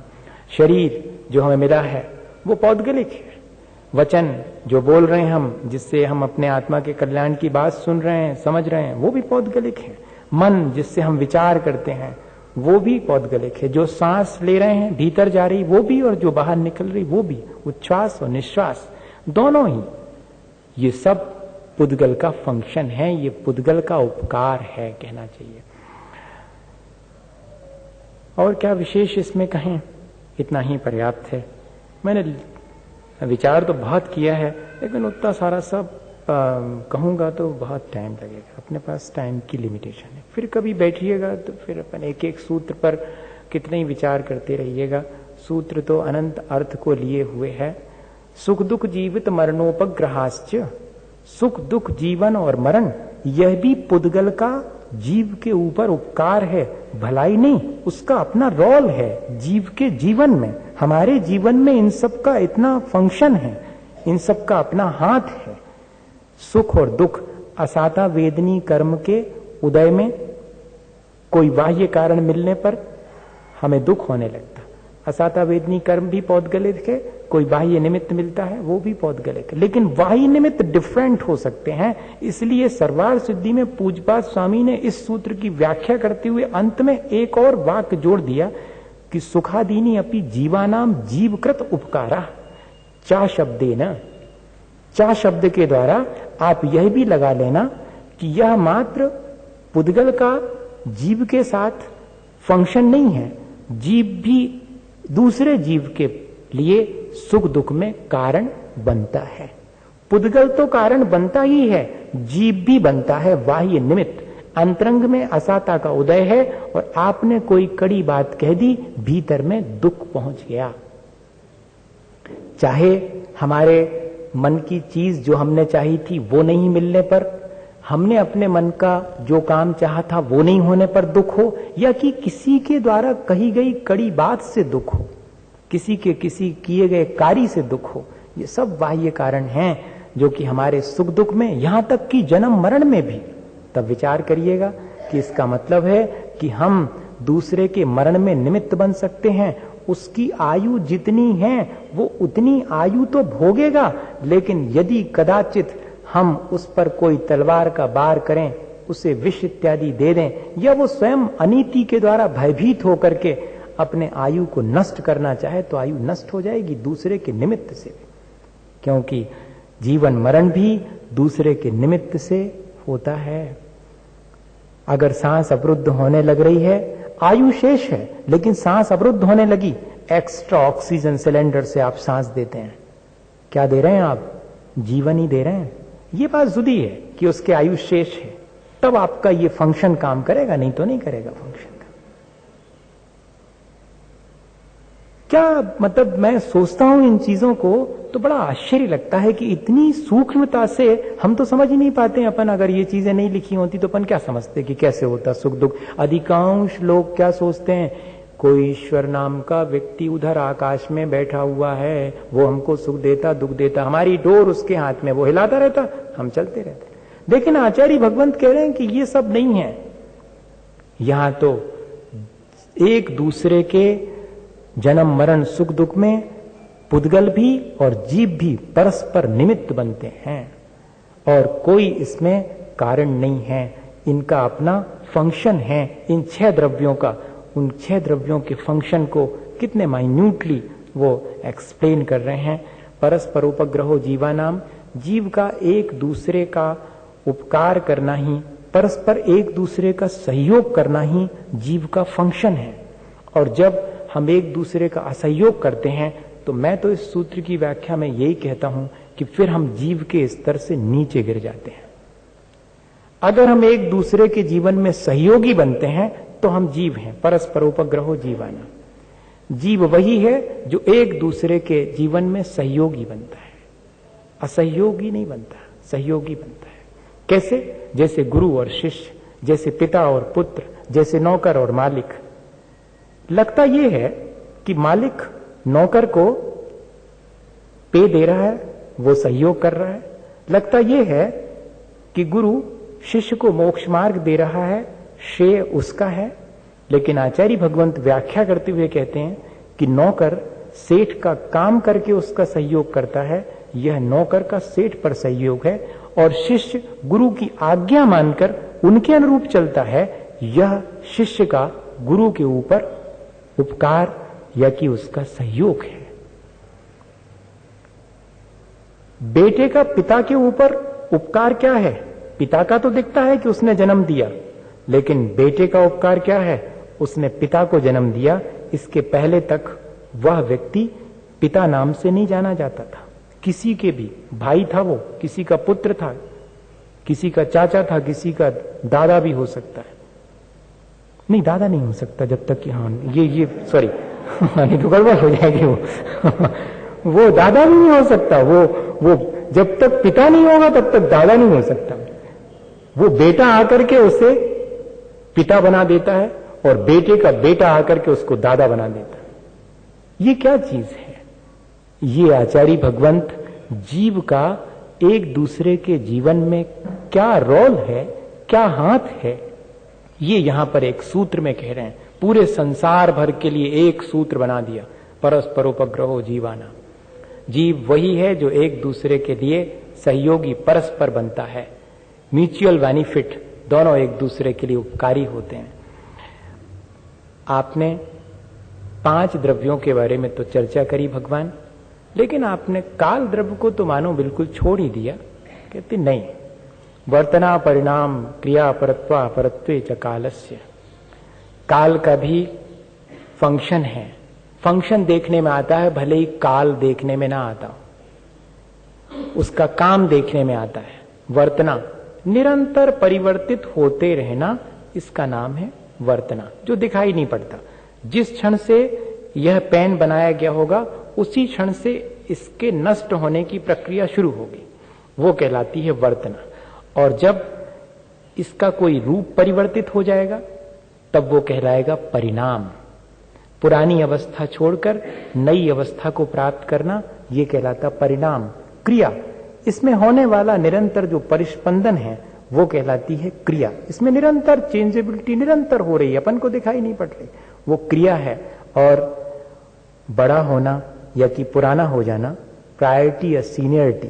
शरीर जो हमें मिला है वो पौद्गलिक है। वचन जो बोल रहे हैं हम, जिससे हम अपने आत्मा के कल्याण की बात सुन रहे हैं, समझ रहे हैं, वो भी पौद्गलिक है। मन जिससे हम विचार करते हैं वो भी पौद्गलिक है। जो सांस ले रहे हैं भीतर जा रही वो भी, और जो बाहर निकल रही वो भी, उच्छ्वास और निश्वास दोनों ही, ये सब पुद्गल का फंक्शन है, ये पुद्गल का उपकार है कहना चाहिए। और क्या विशेष इसमें कहें, इतना ही पर्याप्त है। मैंने विचार तो बहुत किया है, लेकिन उतना सारा सब कहूंगा तो बहुत टाइम लगेगा। अपने पास टाइम की लिमिटेशन है। फिर कभी बैठिएगा तो फिर अपन एक एक सूत्र पर कितने ही विचार करते रहिएगा। सूत्र तो अनंत अर्थ को लिए हुए है। सुख दुख जीवित मरणोपग्रहाश्च, सुख दुख जीवन और मरण यह भी पुद्गल का जीव के ऊपर उपकार है, भलाई नहीं, उसका अपना रोल है जीव के जीवन में। हमारे जीवन में इन सब का इतना फंक्शन है, इन सब का अपना हाथ है। सुख और दुख असाता वेदनी कर्म के उदय में कोई बाह्य कारण मिलने पर हमें दुख होने लगता। असाता वेदनी कर्म भी पौद्गलिक है, कोई बाह्य निमित्त मिलता है वो भी पौद्गलिक है। लेकिन बाह्य निमित्त डिफरेंट हो सकते हैं। इसलिए सर्वार सिद्धि में पूज्यपाद स्वामी ने इस सूत्र की व्याख्या करते हुए अंत में एक और वाक्य जोड़ दिया कि सुखादीनी अपि जीवानाम जीवकृत उपकारा, चा शब्देन, चा शब्द के द्वारा आप यह भी लगा लेना कि यह मात्र पुद्गल का जीव के साथ फंक्शन नहीं है, जीव भी दूसरे जीव के लिए सुख दुख में कारण बनता है। पुद्गल तो कारण बनता ही है, जीव भी बनता है बाह्य निमित्त। अंतरंग में असाता का उदय है और आपने कोई कड़ी बात कह दी, भीतर में दुख पहुंच गया। चाहे हमारे मन की चीज जो हमने चाही थी वो नहीं मिलने पर, हमने अपने मन का जो काम चाहा था वो नहीं होने पर दुख हो, या कि किसी के द्वारा कही गई कड़ी बात से दुख हो, किसी के किसी किए गए कार्य से दुख हो, ये सब बाह्य कारण हैं जो कि हमारे सुख दुख में, यहां तक कि जन्म मरण में भी। तब विचार करिएगा कि इसका मतलब है कि हम दूसरे के मरण में निमित्त बन सकते हैं। उसकी आयु जितनी है वो उतनी आयु तो भोगेगा, लेकिन यदि कदाचित हम उस पर कोई तलवार का वार करें, उसे विष इत्यादि दे दें, या वो स्वयं अनीति के द्वारा भयभीत होकर के अपने आयु को नष्ट करना चाहे तो आयु नष्ट हो जाएगी दूसरे के निमित्त से। क्योंकि जीवन मरण भी दूसरे के निमित्त से होता है। अगर सांस अवरुद्ध होने लग रही है, आयु शेष है लेकिन सांस अवरुद्ध होने लगी, एक्स्ट्रा ऑक्सीजन सिलेंडर से आप सांस देते हैं, क्या दे रहे हैं आप? जीवन ही दे रहे हैं। ये बात जुदी है कि उसके आयु शेष है, तब आपका ये फंक्शन काम करेगा, नहीं तो नहीं करेगा फंक्शन का। क्या मतलब मैं सोचता हूं इन चीजों को तो बड़ा आश्चर्य लगता है कि इतनी सूक्ष्मता से हम तो समझ ही नहीं पाते हैं। अपन अगर ये चीजें नहीं लिखी होती तो अपन क्या समझते कि कैसे होता सुख दुख। अधिकांश लोग क्या सोचते हैं, कोई ईश्वर नाम का व्यक्ति उधर आकाश में बैठा हुआ है, वो हमको सुख देता दुख देता, हमारी डोर उसके हाथ में, वो हिलाता रहता, हम चलते रहते। लेकिन आचार्य भगवंत कह रहे हैं कि ये सब नहीं है। यहां तो एक दूसरे के जन्म मरण सुख दुख में पुद्गल भी और जीव भी परस्पर निमित्त बनते हैं और कोई इसमें कारण नहीं है। इनका अपना फंक्शन है। इन 6 द्रव्यों का, उन 6 द्रव्यों के फंक्शन को कितने माइन्यूटली वो एक्सप्लेन कर रहे हैं। परस्पर उपग्रहो जीवानाम, जीव का एक दूसरे का उपकार करना ही, परस्पर एक दूसरे का सहयोग करना ही जीव का फंक्शन है। और जब हम एक दूसरे का असहयोग करते हैं तो मैं तो इस सूत्र की व्याख्या में यही कहता हूं कि फिर हम जीव के स्तर से नीचे गिर जाते हैं। अगर हम एक दूसरे के जीवन में सहयोगी बनते हैं तो हम जीव हैं। परस्पर उपग्रहो जीवाना, जीव वही है जो एक दूसरे के जीवन में सहयोगी बनता है, असहयोगी नहीं बनता, सहयोगी बनता है। कैसे? जैसे गुरु और शिष्य, जैसे पिता और पुत्र, जैसे नौकर और मालिक। लगता यह है कि मालिक नौकर को पे दे रहा है, वो सहयोग कर रहा है। लगता यह है कि गुरु शिष्य को मोक्ष मार्ग दे रहा है, श्रेय उसका है। लेकिन आचार्य भगवंत व्याख्या करते हुए कहते हैं कि नौकर सेठ का काम करके उसका सहयोग करता है, यह नौकर का सेठ पर सहयोग है। और शिष्य गुरु की आज्ञा मानकर उनके अनुरूप चलता है, यह शिष्य का गुरु के ऊपर उपकार या कि उसका सहयोग है। बेटे का पिता के ऊपर उपकार क्या है? पिता का तो दिखता है कि उसने जन्म दिया, लेकिन बेटे का उपकार क्या है? उसने पिता को जन्म दिया। इसके पहले तक वह व्यक्ति पिता नाम से नहीं जाना जाता था। किसी के भी भाई था, वो किसी का पुत्र था, किसी का चाचा था, किसी का दादा भी हो सकता है। नहीं, दादा नहीं हो सकता जब तक कि ये सॉरी नहीं तो गड़बड़ हो जाएगी। वो दादा भी नहीं हो सकता। वो जब तक पिता नहीं होगा तब तक दादा नहीं हो सकता। वो बेटा आकर के उसे पिता बना देता है और बेटे का बेटा आकर के उसको दादा बना देता है। ये क्या चीज है? ये आचार्य भगवंत जीव का एक दूसरे के जीवन में क्या रोल है, क्या हाथ है, ये यहां पर एक सूत्र में कह रहे हैं। पूरे संसार भर के लिए एक सूत्र बना दिया, परस्पर उपग्रहो जीवाना। जीव वही है जो एक दूसरे के लिए सहयोगी परस्पर बनता है, म्यूचुअल बेनिफिट, दोनों एक दूसरे के लिए उपकारी होते हैं। आपने 5 द्रव्यों के बारे में तो चर्चा करी भगवान, लेकिन आपने काल द्रव्य को तो मानो बिल्कुल छोड़ ही दिया। कहते नहीं, वर्तना परिणाम क्रिया परत्वा परत्वे च कालस्य। काल का भी फंक्शन है, फंक्शन देखने में आता है, भले ही काल देखने में ना आता हो, उसका काम देखने में आता है। वर्तना, निरंतर परिवर्तित होते रहना, इसका नाम है वर्तना, जो दिखाई नहीं पड़ता। जिस क्षण से यह पेन बनाया गया होगा उसी क्षण से इसके नष्ट होने की प्रक्रिया शुरू होगी, वो कहलाती है वर्तना। और जब इसका कोई रूप परिवर्तित हो जाएगा तब वो कहलाएगा परिणाम। पुरानी अवस्था छोड़कर नई अवस्था को प्राप्त करना, ये कहलाता परिणाम। क्रिया, इसमें होने वाला निरंतर जो परिस्पंदन है वो कहलाती है क्रिया। इसमें निरंतर चेंजेबिलिटी निरंतर हो रही है, अपन को दिखाई नहीं पड़ रही, वो क्रिया है। और बड़ा होना या कि पुराना हो जाना, प्रायोरिटी या सीनियरिटी,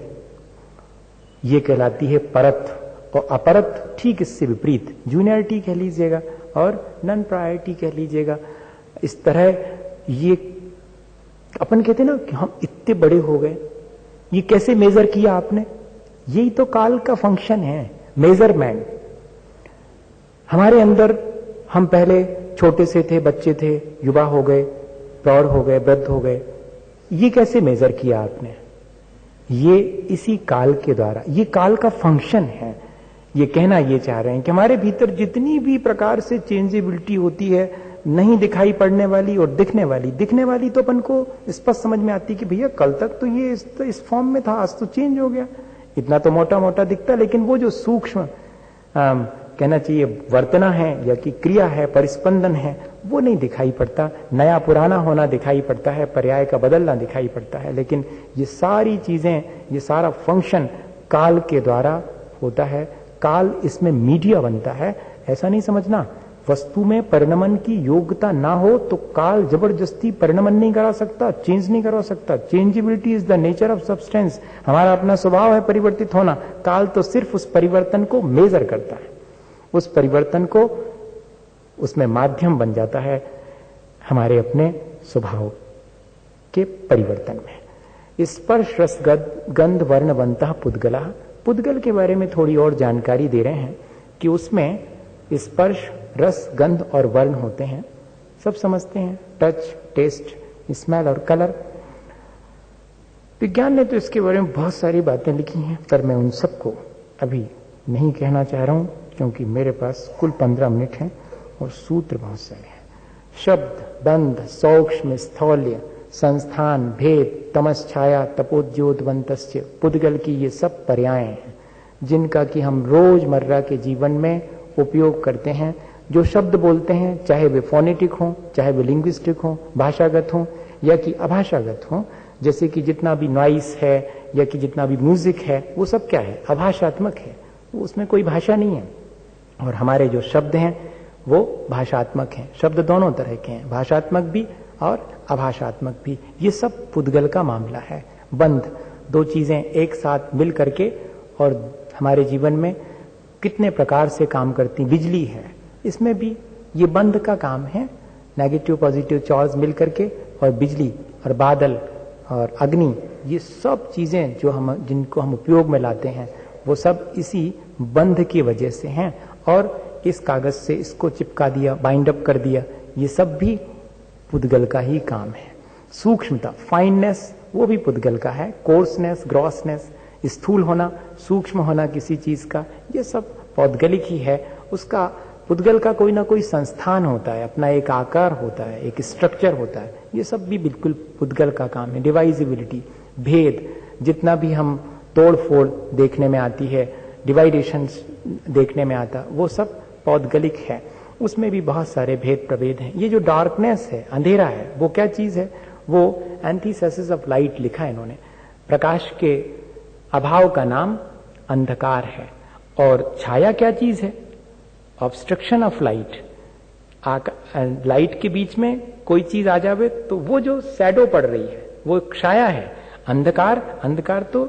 ये कहलाती है परत। और अपरत ठीक इससे विपरीत, जूनियरिटी कह लीजिएगा और नॉन प्रायोरिटी कह लीजिएगा। इस तरह ये अपन कहते ना कि हम इतने बड़े हो गए, ये कैसे मेजर किया आपने? यही तो काल का फंक्शन है, मेजरमेंट। हमारे अंदर हम पहले छोटे से थे, बच्चे थे, युवा हो गए, प्रौढ़ हो गए, वृद्ध हो गए, ये कैसे मेजर किया आपने? ये इसी काल के द्वारा, ये काल का फंक्शन है। ये कहना ये चाह रहे हैं कि हमारे भीतर जितनी भी प्रकार से चेंजेबिलिटी होती है नहीं दिखाई पड़ने वाली और दिखने वाली। दिखने वाली तो अपन को स्पष्ट समझ में आती कि भैया कल तक तो ये इस फॉर्म में था, आज तो चेंज हो गया, इतना तो मोटा मोटा दिखता, लेकिन वो जो सूक्ष्म कहना चाहिए वर्तना है या कि क्रिया है, परिस्पंदन है, वो नहीं दिखाई पड़ता। नया पुराना होना दिखाई पड़ता है, पर्याय का बदलना दिखाई पड़ता है, लेकिन ये सारी चीजें, ये सारा फंक्शन काल के द्वारा होता है। काल इसमें मीडिया बनता है। ऐसा नहीं समझना वस्तु में परिणमन की योग्यता ना हो तो काल जबरदस्ती परिणमन नहीं करा सकता, चेंज नहीं करा सकता। Changeability is the nature of substance. हमारा अपना स्वभाव है परिवर्तित होना। काल तो सिर्फ उस परिवर्तन को मेजर करता है, उस परिवर्तन को, उसमें माध्यम बन जाता है हमारे अपने स्वभाव के परिवर्तन में। स्पर्श रस गंध वर्ण बनता पुद्गला। पुद्गल के बारे में थोड़ी और जानकारी दे रहे हैं कि उसमें स्पर्श रस गंध और वर्ण होते हैं। सब समझते हैं, टच, टेस्ट, स्मेल और कलर। विज्ञान ने तो इसके बारे में बहुत सारी बातें लिखी हैं, पर मैं उन सबको अभी नहीं कहना चाह रहा हूं, क्योंकि मेरे पास कुल 15 मिनट हैं और सूत्र बहुत सारे हैं। शब्द, बंध, सौक्ष्म, स्थौल्य, संस्थान, भेद, तमस छाया, तपोद्योतवंतस्य, पुद्गल की ये सब पर्याय हैं जिनका कि हम रोजमर्रा के जीवन में उपयोग करते हैं। जो शब्द बोलते हैं, चाहे वे फोनेटिक हों, चाहे वे लिंग्विस्टिक हों, भाषागत हों या कि अभाषागत हों, जैसे कि जितना भी नॉइस है या कि जितना भी म्यूजिक है, वो सब क्या है? अभाषात्मक है, उसमें कोई भाषा नहीं है। और हमारे जो शब्द हैं वो भाषात्मक हैं। शब्द दोनों तरह के हैं, भाषात्मक भी और अभाषात्मक भी। ये सब पुद्गल का मामला है। बंध, दो चीजें एक साथ मिल करके और हमारे जीवन में कितने प्रकार से काम करती। बिजली है, इसमें भी ये बंध का काम है। नेगेटिव पॉजिटिव चार्ज मिल करके, और बिजली और बादल और अग्नि, ये सब चीजें जो जिनको हम उपयोग में लाते हैं, वो सब इसी बंध की वजह से हैं। और इस कागज से इसको चिपका दिया, बाइंड अप कर दिया, ये सब भी पुद्गल का ही काम है। सूक्ष्मता, फाइननेस, वो भी पुद्गल का है। कोर्सनेस, ग्रॉसनेस, स्थूल होना, सूक्ष्म होना किसी चीज का, ये सब पौद्गलिक ही है। उसका पुद्गल का कोई ना कोई संस्थान होता है, अपना एक आकार होता है, एक स्ट्रक्चर होता है। ये सब भी बिल्कुल पुद्गल का काम है। डिवाइजिबिलिटी, भेद, जितना भी हम तोड़ फोड़ देखने में आती है, डिवाइडेशन देखने में आता, वो सब पौद्गलिक है। उसमें भी बहुत सारे भेद प्रभेद हैं। ये जो डार्कनेस है, अंधेरा है, वो क्या चीज है? वो एंटीथेसिस ऑफ लाइट लिखा है इन्होंने। प्रकाश के अभाव का नाम अंधकार है। और छाया क्या चीज है? Obstruction of light. लाइट के बीच में कोई चीज आ जावे तो वो जो शैडो पड़ रही है वो छाया है। अंधकार, अंधकार तो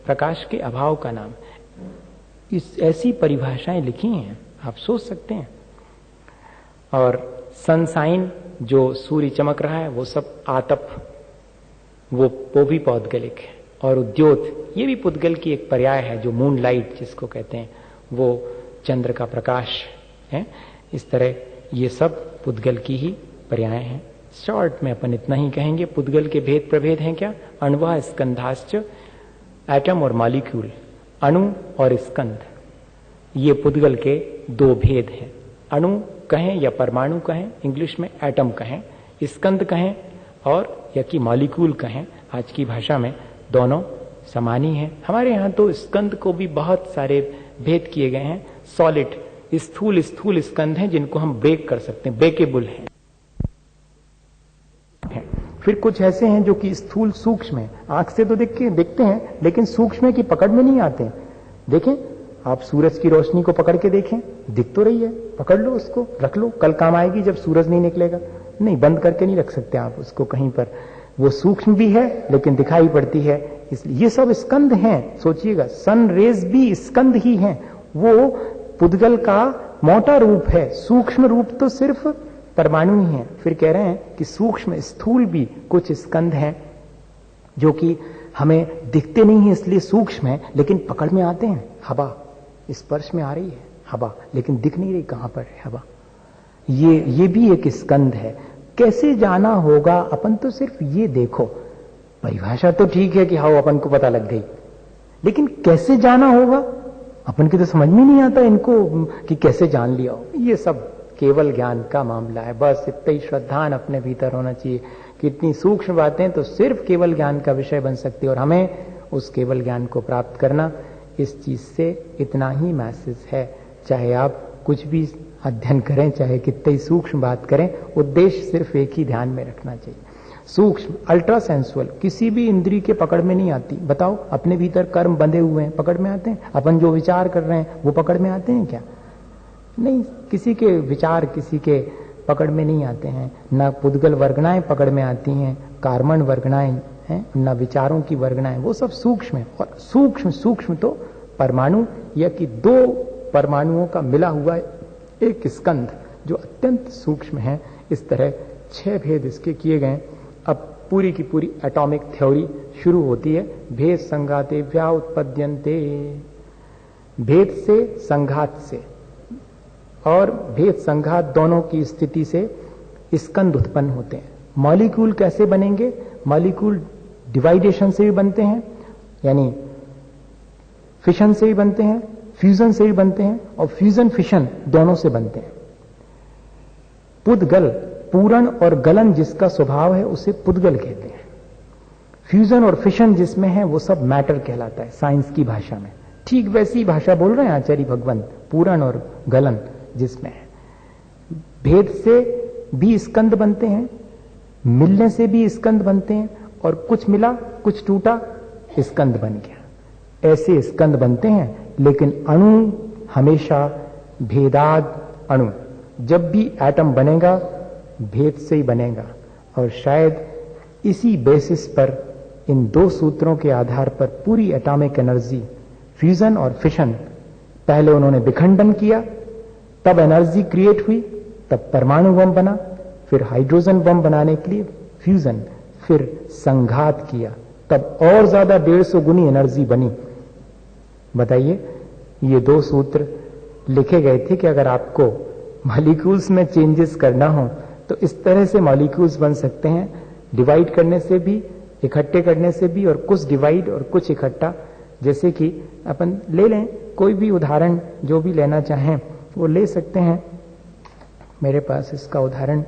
प्रकाश के अभाव का नाम। इस ऐसी परिभाषाएं लिखी हैं, आप सोच सकते हैं। और सनसाइन, जो सूर्य चमक रहा है, वो सब आतप, वो भी पौद्गलिक है। और उद्योत, ये भी पुद्गल की एक पर्याय है, जो मून लाइट जिसको कहते हैं, वो चंद्र का प्रकाश है। इस तरह ये सब पुद्गल की ही पर्याय हैं। शॉर्ट में अपन इतना ही कहेंगे। पुद्गल के भेद प्रभेद हैं क्या? अण्वा स्कंधाश्च, एटम और मॉलिक्यूल, अणु और स्कंध, ये पुद्गल के दो भेद हैं। अणु कहें या परमाणु कहें, इंग्लिश में एटम कहें, स्कंध कहें और या कि मॉलिक्यूल कहें, आज की भाषा में दोनों समान ही हैं। हमारे यहाँ तो स्कंध को भी बहुत सारे भेद किए गए हैं। सॉलिड, स्थूल स्थूल स्कंध हैं जिनको हम ब्रेक कर सकते हैं, ब्रेकेबल हैं। फिर कुछ ऐसे हैं जो कि स्थूल सूक्ष्म है, आंख से तो देखते हैं लेकिन सूक्ष्म की पकड़ में नहीं आते हैं। देखें आप, सूरज की रोशनी को पकड़ के देखें, दिख तो रही है, पकड़ लो उसको, रख लो, कल काम आएगी जब सूरज नहीं निकलेगा। नहीं, बंद करके नहीं रख सकते आप उसको कहीं पर। वो सूक्ष्म भी है लेकिन दिखाई पड़ती है, इसलिए ये सब स्कंध हैं। सोचिएगा, सन रेज भी स्कंध ही हैं। वो पुद्गल का मोटा रूप है, सूक्ष्म रूप तो सिर्फ परमाणु ही है। फिर कह रहे हैं कि सूक्ष्म स्थूल भी कुछ स्कंध हैं जो कि हमें दिखते नहीं है इसलिए सूक्ष्म है, लेकिन पकड़ में आते हैं। हवा स्पर्श में आ रही है, हवा, लेकिन दिख नहीं रही कहां पर है हवा। ये भी एक स्कंध है। कैसे जाना होगा? अपन तो सिर्फ ये देखो, परिभाषा तो ठीक है कि हाँ अपन को पता लग गई, लेकिन कैसे जाना होगा अपन की तो समझ में नहीं आता इनको कि कैसे जान लिया हो। ये सब केवल ज्ञान का मामला है। बस इतना ही श्रद्धान अपने भीतर होना चाहिए कि इतनी सूक्ष्म बातें तो सिर्फ केवल ज्ञान का विषय बन सकती है और हमें उस केवल ज्ञान को प्राप्त करना, इस चीज से इतना ही मैसेज है। चाहे आप कुछ भी अध्ययन करें, चाहे कितनी सूक्ष्म बात करें, उद्देश्य सिर्फ एक ही ध्यान में रखना चाहिए। सूक्ष्म, अल्ट्रा सेंसुअल, किसी भी इंद्रिय के पकड़ में नहीं आती। बताओ, अपने भीतर कर्म बंधे हुए हैं, पकड़ में आते हैं? अपन जो विचार कर रहे हैं वो पकड़ में आते हैं क्या? नहीं, किसी के विचार किसी के पकड़ में नहीं आते हैं। न पुद्गल वर्गणाएं पकड़ में आती हैं, कार्मण वर्गणाएं हैं, न विचारों की वर्गणाएं, वो सब सूक्ष्म है। और सूक्ष्म सूक्ष्म तो परमाणु या कि दो परमाणुओं का मिला हुआ एक स्कंध जो अत्यंत सूक्ष्म है। इस तरह 6 भेद इसके किए गए। अब पूरी की पूरी एटॉमिक थ्योरी शुरू होती है। भेद संघाते व्याउत्पद्यन्ते, भेद से संघात से, और भेद संघात दोनों की स्थिति से स्कंद उत्पन्न होते हैं। मॉलिक्यूल कैसे बनेंगे? मॉलिक्यूल डिवाइडेशन से भी बनते हैं, यानी फिशन से भी बनते हैं, फ्यूजन से भी बनते हैं, और फ्यूजन फिशन दोनों से बनते हैं। पुद्गल, पूरण और गलन जिसका स्वभाव है उसे पुद्गल कहते हैं। फ्यूजन और फिशन जिसमें है वो सब मैटर कहलाता है साइंस की भाषा में। ठीक वैसी भाषा बोल रहे हैं आचार्य भगवंत, पूरण और गलन जिसमें है। भेद से भी स्कंद बनते हैं, मिलने से भी स्कंद बनते हैं, और कुछ मिला कुछ टूटा स्कंद बन गया। ऐसे स्कंद बनते हैं, लेकिन अणु हमेशा भेदाद अणु। जब भी एटम बनेगा भेद से ही बनेगा। और शायद इसी बेसिस पर, इन दो सूत्रों के आधार पर पूरी एटॉमिक एनर्जी, फ्यूजन और फिशन, पहले उन्होंने विखंडन किया, तब एनर्जी क्रिएट हुई, तब परमाणु बम बना, फिर हाइड्रोजन बम बनाने के लिए फ्यूजन, फिर संघात किया, तब और ज्यादा 150 गुनी एनर्जी बनी। बताइए, ये दो सूत्र लिखे गए थे कि अगर आपको मॉलिक्यूल्स में चेंजेस करना हो तो इस तरह से मॉलिक्यूल्स बन सकते हैं, डिवाइड करने से भी, इकट्ठे करने से भी, और कुछ डिवाइड और कुछ इकट्ठा। जैसे कि अपन ले लें कोई भी उदाहरण, जो भी लेना चाहें वो ले सकते हैं। मेरे पास इसका उदाहरण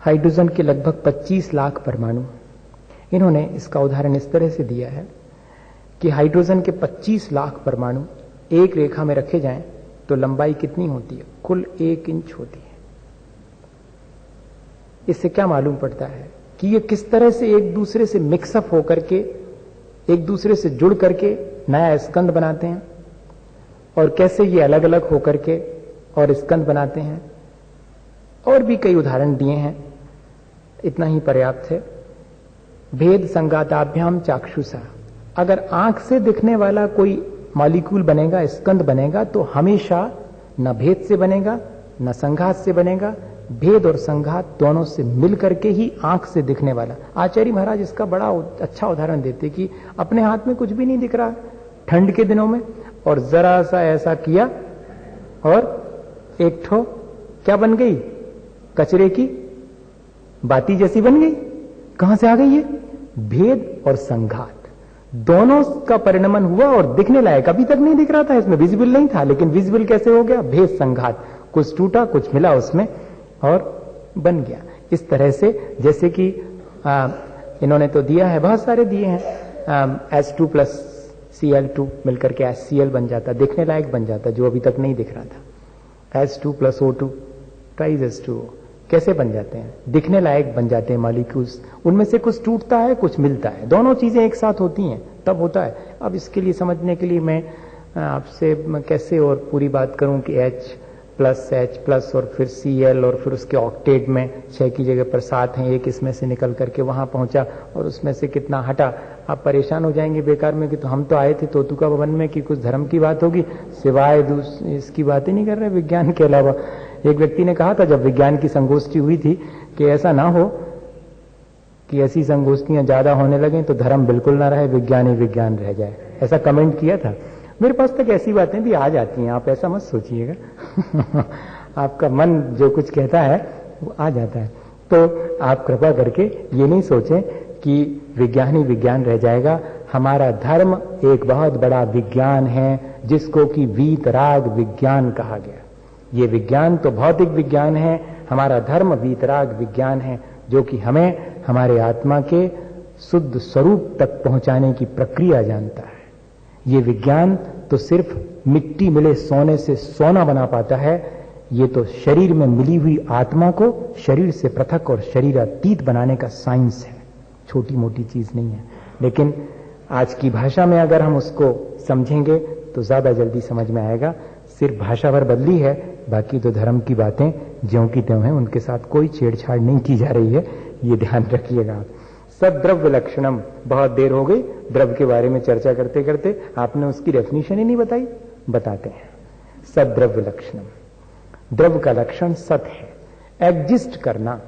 हाइड्रोजन के लगभग 25 लाख परमाणु। इन्होंने इसका उदाहरण इस तरह से दिया है कि हाइड्रोजन के 25 लाख परमाणु एक रेखा में रखे जाएं तो लंबाई कितनी होती है? कुल 1 इंच होती है। इससे क्या मालूम पड़ता है कि ये किस तरह से एक दूसरे से मिक्सअप होकर के, एक दूसरे से जुड़ करके नया स्कंद बनाते हैं, और कैसे ये अलग अलग होकर के और स्कंद बनाते हैं। और भी कई उदाहरण दिए हैं, इतना ही पर्याप्त है। भेद संघाताभ्याम चाक्षुषा, अगर आंख से दिखने वाला कोई मॉलिक्यूल बनेगा, स्कंद बनेगा, तो हमेशा न भेद से बनेगा न संघात से बनेगा। भेद और संघात दोनों से मिल करके ही आंख से दिखने वाला। आचार्य महाराज इसका बड़ा अच्छा उदाहरण देते कि अपने हाथ में कुछ भी नहीं दिख रहा ठंड के दिनों में, और जरा सा ऐसा किया और एक ठो क्या बन गई? कचरे की बाती जैसी बन गई। कहां से आ गई ये? भेद और संघात दोनों का परिणमन हुआ और दिखने लायक अभी तक नहीं दिख रहा था, इसमें विजिबल नहीं था, लेकिन विजिबल कैसे हो गया? भेद संघात, कुछ टूटा कुछ मिला उसमें और बन गया। इस तरह से जैसे कि इन्होंने तो दिया है, बहुत सारे दिए हैं, H2 प्लस Cl2 मिलकर के HCl बन जाता, दिखने लायक बन जाता, जो अभी तक नहीं दिख रहा था। H2 plus O2 twice H2O कैसे बन जाते हैं? दिखने लायक बन जाते हैं मॉलिक्यूल्स। उनमें से कुछ टूटता है कुछ मिलता है, दोनों चीजें एक साथ होती हैं तब होता है। अब इसके लिए समझने के लिए मैं आपसे कैसे और पूरी बात करूं कि H+H+ और फिर Cl और फिर उसके ऑक्टेट में 6 की जगह पर 7 हैं, एक इसमें से निकल करके वहां पहुंचा और उसमें से कितना हटा। आप परेशान हो जाएंगे बेकार में कि तो हम तो आए थे तोतुका भवन में कि कुछ धर्म की बात होगी, सिवाय इसकी बात ही नहीं कर रहे विज्ञान के अलावा। एक व्यक्ति ने कहा था जब विज्ञान की संगोष्ठी हुई थी कि ऐसा ना हो कि ऐसी संगोष्ठियां ज्यादा होने लगे तो धर्म बिल्कुल ना रहे, विज्ञान ही विज्ञान रह जाए, ऐसा कमेंट किया था। मेरे पास तक ऐसी बातें भी आ जाती हैं, आप ऐसा मत सोचिएगा आपका मन जो कुछ कहता है वो आ जाता है। तो आप कृपा करके ये नहीं सोचें कि विज्ञान ही विज्ञान रह जाएगा, हमारा धर्म एक बहुत बड़ा विज्ञान है, जिसको कि वीतराग विज्ञान कहा गया। ये विज्ञान तो भौतिक विज्ञान है, हमारा धर्म वीतराग विज्ञान है, जो कि हमें हमारे आत्मा के शुद्ध स्वरूप तक पहुंचाने की प्रक्रिया जानता है। ये विज्ञान तो सिर्फ मिट्टी मिले सोने से सोना बना पाता है, ये तो शरीर में मिली हुई आत्मा को शरीर से पृथक और शरीरातीत बनाने का साइंस है, छोटी मोटी चीज नहीं है। लेकिन आज की भाषा में अगर हम उसको समझेंगे तो ज्यादा जल्दी समझ में आएगा। सिर्फ भाषा भर बदली है, बाकी तो धर्म की बातें ज्यों की त्यों हैं, उनके साथ कोई छेड़छाड़ नहीं की जा रही है, ये ध्यान रखिएगा। सद्द्रव्य लक्षणम, बहुत देर हो गई द्रव्य के बारे में चर्चा करते करते, आपने उसकी डेफिनेशन ही नहीं बताई, बताते हैं। सद्द्रव्य लक्षणम, द्रव्य का लक्षण सत है, एग्जिस्ट करना,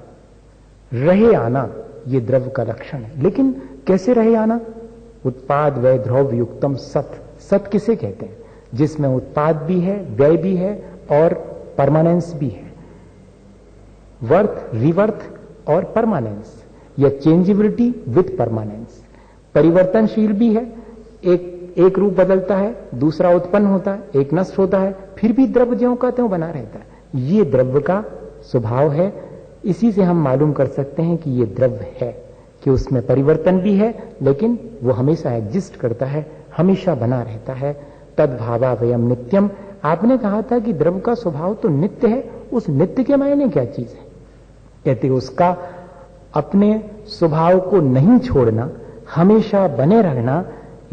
रहे आना, ये द्रव्य का लक्षण है। लेकिन कैसे रहे आना? उत्पाद व्यय द्रव्य युक्तम सत। सत किसे कहते हैं? जिसमें उत्पाद भी है, व्यय भी है और परमानेंस भी है। वर्थ, रिवर्थ और परमानेंस, या चेंजेबिलिटी विथ परमानेंस। परिवर्तनशील भी है, एक रूप बदलता है, दूसरा उत्पन्न होता है, एक नष्ट होता है, फिर भी द्रव्य ज्यों का त्यों बना रहता है। ये द्रव्य का स्वभाव है। इसी से हम मालूम कर सकते हैं कि ये द्रव्य है, कि उसमें परिवर्तन भी है, लेकिन वो हमेशा एग्जिस्ट करता है, हमेशा बना रहता है। तद्भावावयम नित्यम। आपने कहा था कि द्रव्य का स्वभाव तो नित्य है, उस नित्य के मायने क्या चीज है? कहते उसका अपने स्वभाव को नहीं छोड़ना, हमेशा बने रहना,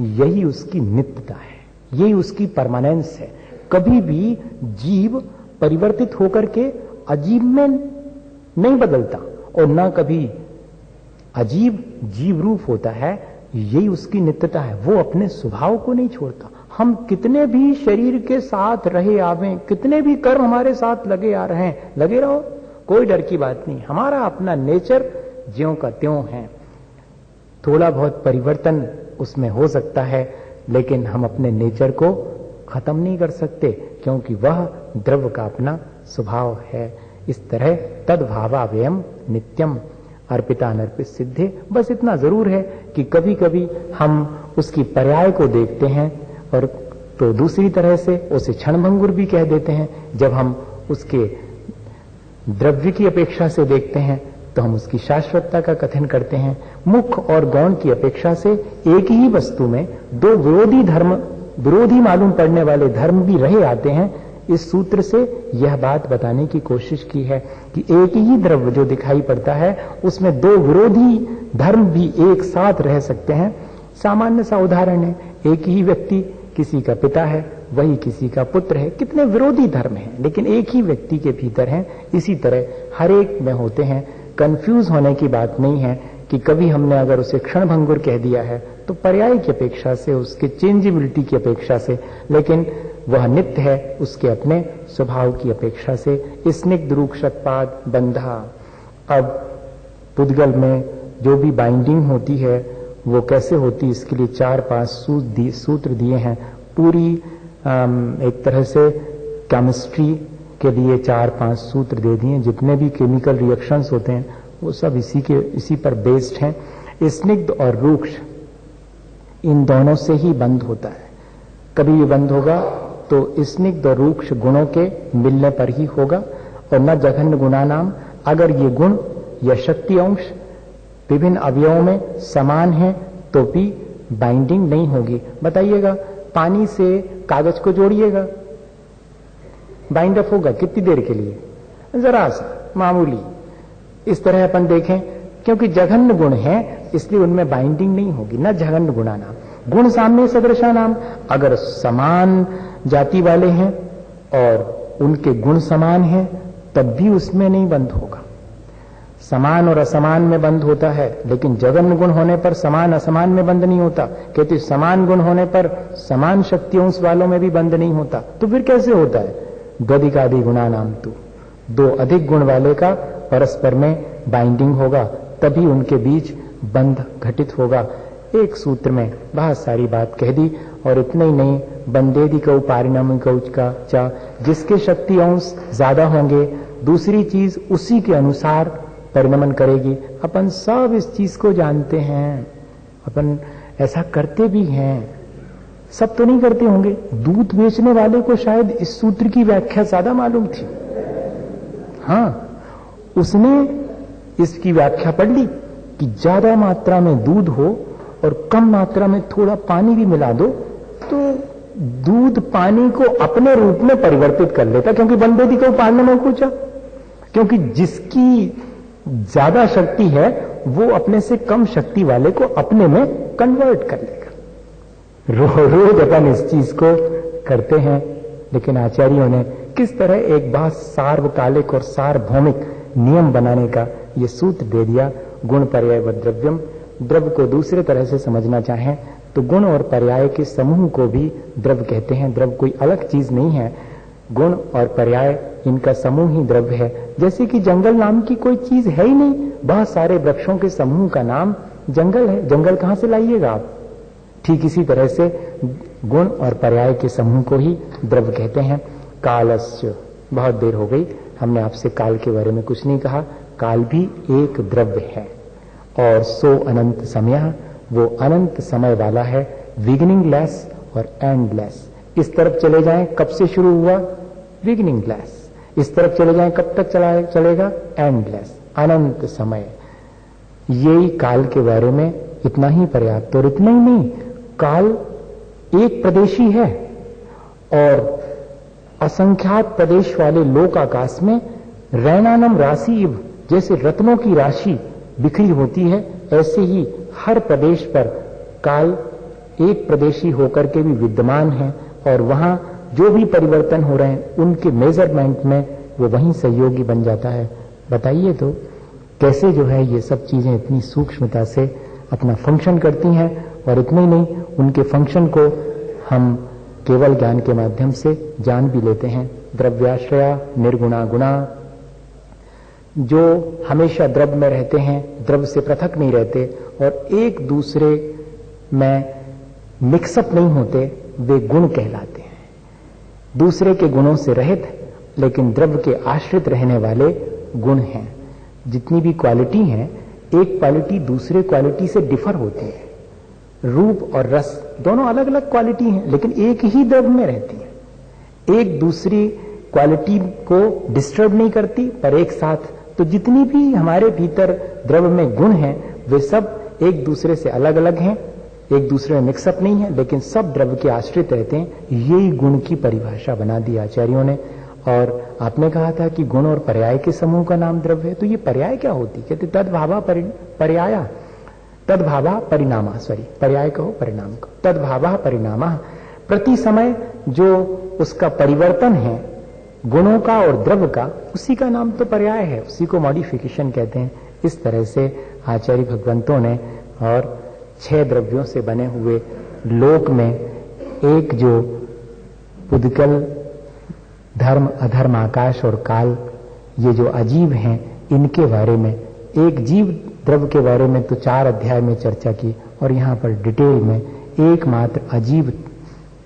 यही उसकी नित्यता है, यही उसकी परमानेंस है। कभी भी जीव परिवर्तित होकर के अजीब में नहीं बदलता और ना कभी अजीब जीव रूप होता है, यही उसकी नित्यता है। वो अपने स्वभाव को नहीं छोड़ता। हम कितने भी शरीर के साथ रहे आवे, कितने भी कर्म हमारे साथ लगे आ रहे हैं, लगे रहो, कोई डर की बात नहीं। हमारा अपना नेचर ज्यों का त्यों है। थोड़ा बहुत परिवर्तन उसमें हो सकता है, लेकिन हम अपने नेचर को खत्म नहीं कर सकते, क्योंकि वह द्रव्य का अपना स्वभाव है। इस तरह तद्भावावयम नित्यम अर्पिता अनर्पित सिद्धे। बस इतना जरूर है कि कभी कभी हम उसकी पर्याय को देखते हैं और तो दूसरी तरह से उसे क्षणभंगुर भी कह देते हैं। जब हम उसके द्रव्य की अपेक्षा से देखते हैं तो हम उसकी शाश्वतता का कथन करते हैं। मुख्य और गौण की अपेक्षा से एक ही वस्तु में दो विरोधी मालूम पड़ने वाले धर्म भी रहे आते हैं। इस सूत्र से यह बात बताने की कोशिश की है कि एक ही द्रव्य जो दिखाई पड़ता है उसमें दो विरोधी धर्म भी एक साथ रह सकते हैं। सामान्य सा उदाहरण है, एक ही व्यक्ति, किसी का पिता है, वही किसी का पुत्र है। कितने विरोधी धर्म हैं, लेकिन एक ही व्यक्ति के भीतर हैं। इसी तरह हर एक में होते हैं। कंफ्यूज होने की बात नहीं है कि कभी हमने अगर उसे क्षणभंगुर कह दिया है तो पर्याय की अपेक्षा से, उसके चेंजेबिलिटी की अपेक्षा से, लेकिन वह नित्य है उसके अपने स्वभाव की अपेक्षा से। स्निग्ध रूक्षपाद बंधा। अब पुद्गल में जो भी बाइंडिंग होती है वो कैसे होती, इसके लिए 4-5 सूत्र दिए हैं। पूरी एक तरह से केमिस्ट्री के लिए 4-5 सूत्र दे दिए। जितने भी केमिकल रिएक्शंस होते हैं वो सब इसी पर बेस्ड हैं। स्निग्ध और रूक्ष, इन दोनों से ही बंध होता है। कभी भी बंध होगा तो स्निग्ध और रूक्ष गुणों के मिलने पर ही होगा, और न जघन्य गुणा नाम। अगर ये गुण या शक्ति अंश विभिन्न अवयवों में समान है तो भी बाइंडिंग नहीं होगी। बताइएगा, पानी से कागज को जोड़िएगा, बाइंड अप होगा कितनी देर के लिए? जरा सा, मामूली। इस तरह अपन देखें, क्योंकि जघन्य गुण है इसलिए उनमें बाइंडिंग नहीं होगी। न जघन्य गुणा नाम, गुण साम्य सदृशा नाम। अगर समान जाति वाले हैं और उनके गुण समान हैं तब भी उसमें नहीं बंध होगा। समान और असमान में बंद होता है, लेकिन जघन्य गुण होने पर समान असमान में बंद नहीं होता। कहते समान गुण होने पर समान शक्तियों वालों में भी बंद नहीं होता। तो फिर कैसे होता है? द्वधिकादि गुणा नाम तू, दो अधिक गुण वाले का परस्पर में बाइंडिंग होगा, तभी उनके बीच बंध घटित होगा। एक सूत्र में बहुत सारी बात कह दी। और इतने ही नहीं, बंदेदि कौ पारिणामिकौच का चा, जिसके शक्ति अंश ज्यादा होंगे दूसरी चीज उसी के अनुसार परिणमन करेगी। अपन सब इस चीज को जानते हैं। अपन ऐसा करते भी हैं, सब तो नहीं करते होंगे। दूध बेचने वाले को शायद इस सूत्र की व्याख्या ज्यादा मालूम थी। हाँ, उसने इसकी व्याख्या पढ़ ली कि ज्यादा मात्रा में दूध हो और कम मात्रा में थोड़ा पानी भी मिला दो तो दूध पानी को अपने रूप में परिवर्तित कर लेता, क्योंकि बनबेदी को पालने में पूछा, क्योंकि जिसकी ज्यादा शक्ति है वो अपने से कम शक्ति वाले को अपने में कन्वर्ट कर लेगा। रोज अपन इस चीज को करते हैं, लेकिन आचार्यों ने किस तरह एक बहुत सार्वकालिक और सार्वभौमिक नियम बनाने का ये सूत्र दे दिया। गुण पर्याय व द्रव्यम, द्रव्य को दूसरे तरह से समझना चाहें तो गुण और पर्याय के समूह को भी द्रव्य कहते हैं। द्रव्य कोई अलग चीज नहीं है, गुण और पर्याय इनका समूह ही द्रव्य है। जैसे कि जंगल नाम की कोई चीज है ही नहीं, बहुत सारे वृक्षों के समूह का नाम जंगल है। जंगल कहां से लाइएगा आप? ठीक इसी तरह से गुण और पर्याय के समूह को ही द्रव्य कहते हैं। कालस्य, बहुत देर हो गई, हमने आपसे काल के बारे में कुछ नहीं कहा। काल भी एक द्रव्य है। और सो अनंत समय, वो अनंत समय वाला है, बिगिनिंग लेस और एंडलेस। इस तरफ चले जाएं, कब से शुरू हुआ? Beginning less. इस तरफ चले जाएं, कब तक चलेगा? एंडलेस, अनंत समय। यही काल के बारे में इतना ही पर्याप्त। और इतना ही नहीं, काल एक प्रदेशी है और असंख्यात प्रदेश वाले लोक आकाश में रैनानम राशि इव, जैसे रत्नों की राशि बिखरी होती है, ऐसे ही हर प्रदेश पर काल एक प्रदेशी होकर के भी विद्यमान है। और वहां जो भी परिवर्तन हो रहे हैं उनके मेजरमेंट में वो वहीं सहयोगी बन जाता है। बताइए तो कैसे जो है ये सब चीजें इतनी सूक्ष्मता से अपना फंक्शन करती हैं। और इतना ही नहीं, उनके फंक्शन को हम केवल ज्ञान के माध्यम से जान भी लेते हैं। द्रव्याश्रया निर्गुणा गुणा, जो हमेशा द्रव्य में रहते हैं, द्रव्य से पृथक नहीं रहते और एक दूसरे में मिक्सअप नहीं होते, वे गुण कहलाते हैं। दूसरे के गुणों से रहित लेकिन द्रव्य के आश्रित रहने वाले गुण हैं। जितनी भी क्वालिटी हैं, एक क्वालिटी दूसरे क्वालिटी से डिफर होती है। रूप और रस दोनों अलग अलग क्वालिटी हैं, लेकिन एक ही द्रव्य में रहती है। एक दूसरी क्वालिटी को डिस्टर्ब नहीं करती, पर एक साथ। तो जितनी भी हमारे भीतर द्रव्य में गुण हैं, वे सब एक दूसरे से अलग अलग हैं, एक दूसरे में मिक्सअप नहीं है, लेकिन सब द्रव्य के आश्रित रहते हैं। यही गुण की परिभाषा बना दी आचार्यों ने। और आपने कहा था कि गुण और पर्याय के समूह का नाम द्रव्य है, तो ये पर्याय क्या होती? कहते तद्भावा पर्याया, तद्भावा परिणामा, सॉरी पर्याय कहो परिणाम कहो, तद्भावा परिणामा। प्रति समय जो उसका परिवर्तन है गुणों का और द्रव्य का, उसी का नाम तो पर्याय है, उसी को मॉडिफिकेशन कहते हैं। इस तरह से आचार्य भगवंतों ने, और 6 द्रव्यों से बने हुए लोक में एक जो पुद्गल, धर्म, अधर्म, आकाश और काल, ये जो अजीब हैं, इनके बारे में, एक जीव द्रव्य के बारे में तो 4 अध्याय में चर्चा की, और यहाँ पर डिटेल में एकमात्र अजीब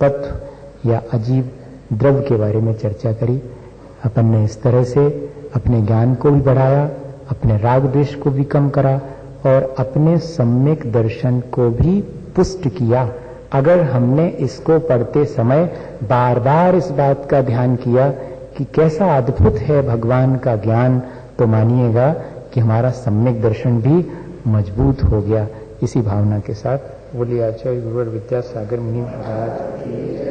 तत्व या अजीब द्रव्य के बारे में चर्चा करी। अपन ने इस तरह से अपने ज्ञान को भी बढ़ाया, अपने राग द्वेष को भी कम करा और अपने सम्यक दर्शन को भी पुष्ट किया। अगर हमने इसको पढ़ते समय बार बार इस बात का ध्यान किया कि कैसा अद्भुत है भगवान का ज्ञान, तो मानिएगा कि हमारा सम्यक दर्शन भी मजबूत हो गया। इसी भावना के साथ बोलिए आचार्य गुरुवर विद्यासागर मुनि महाराज की।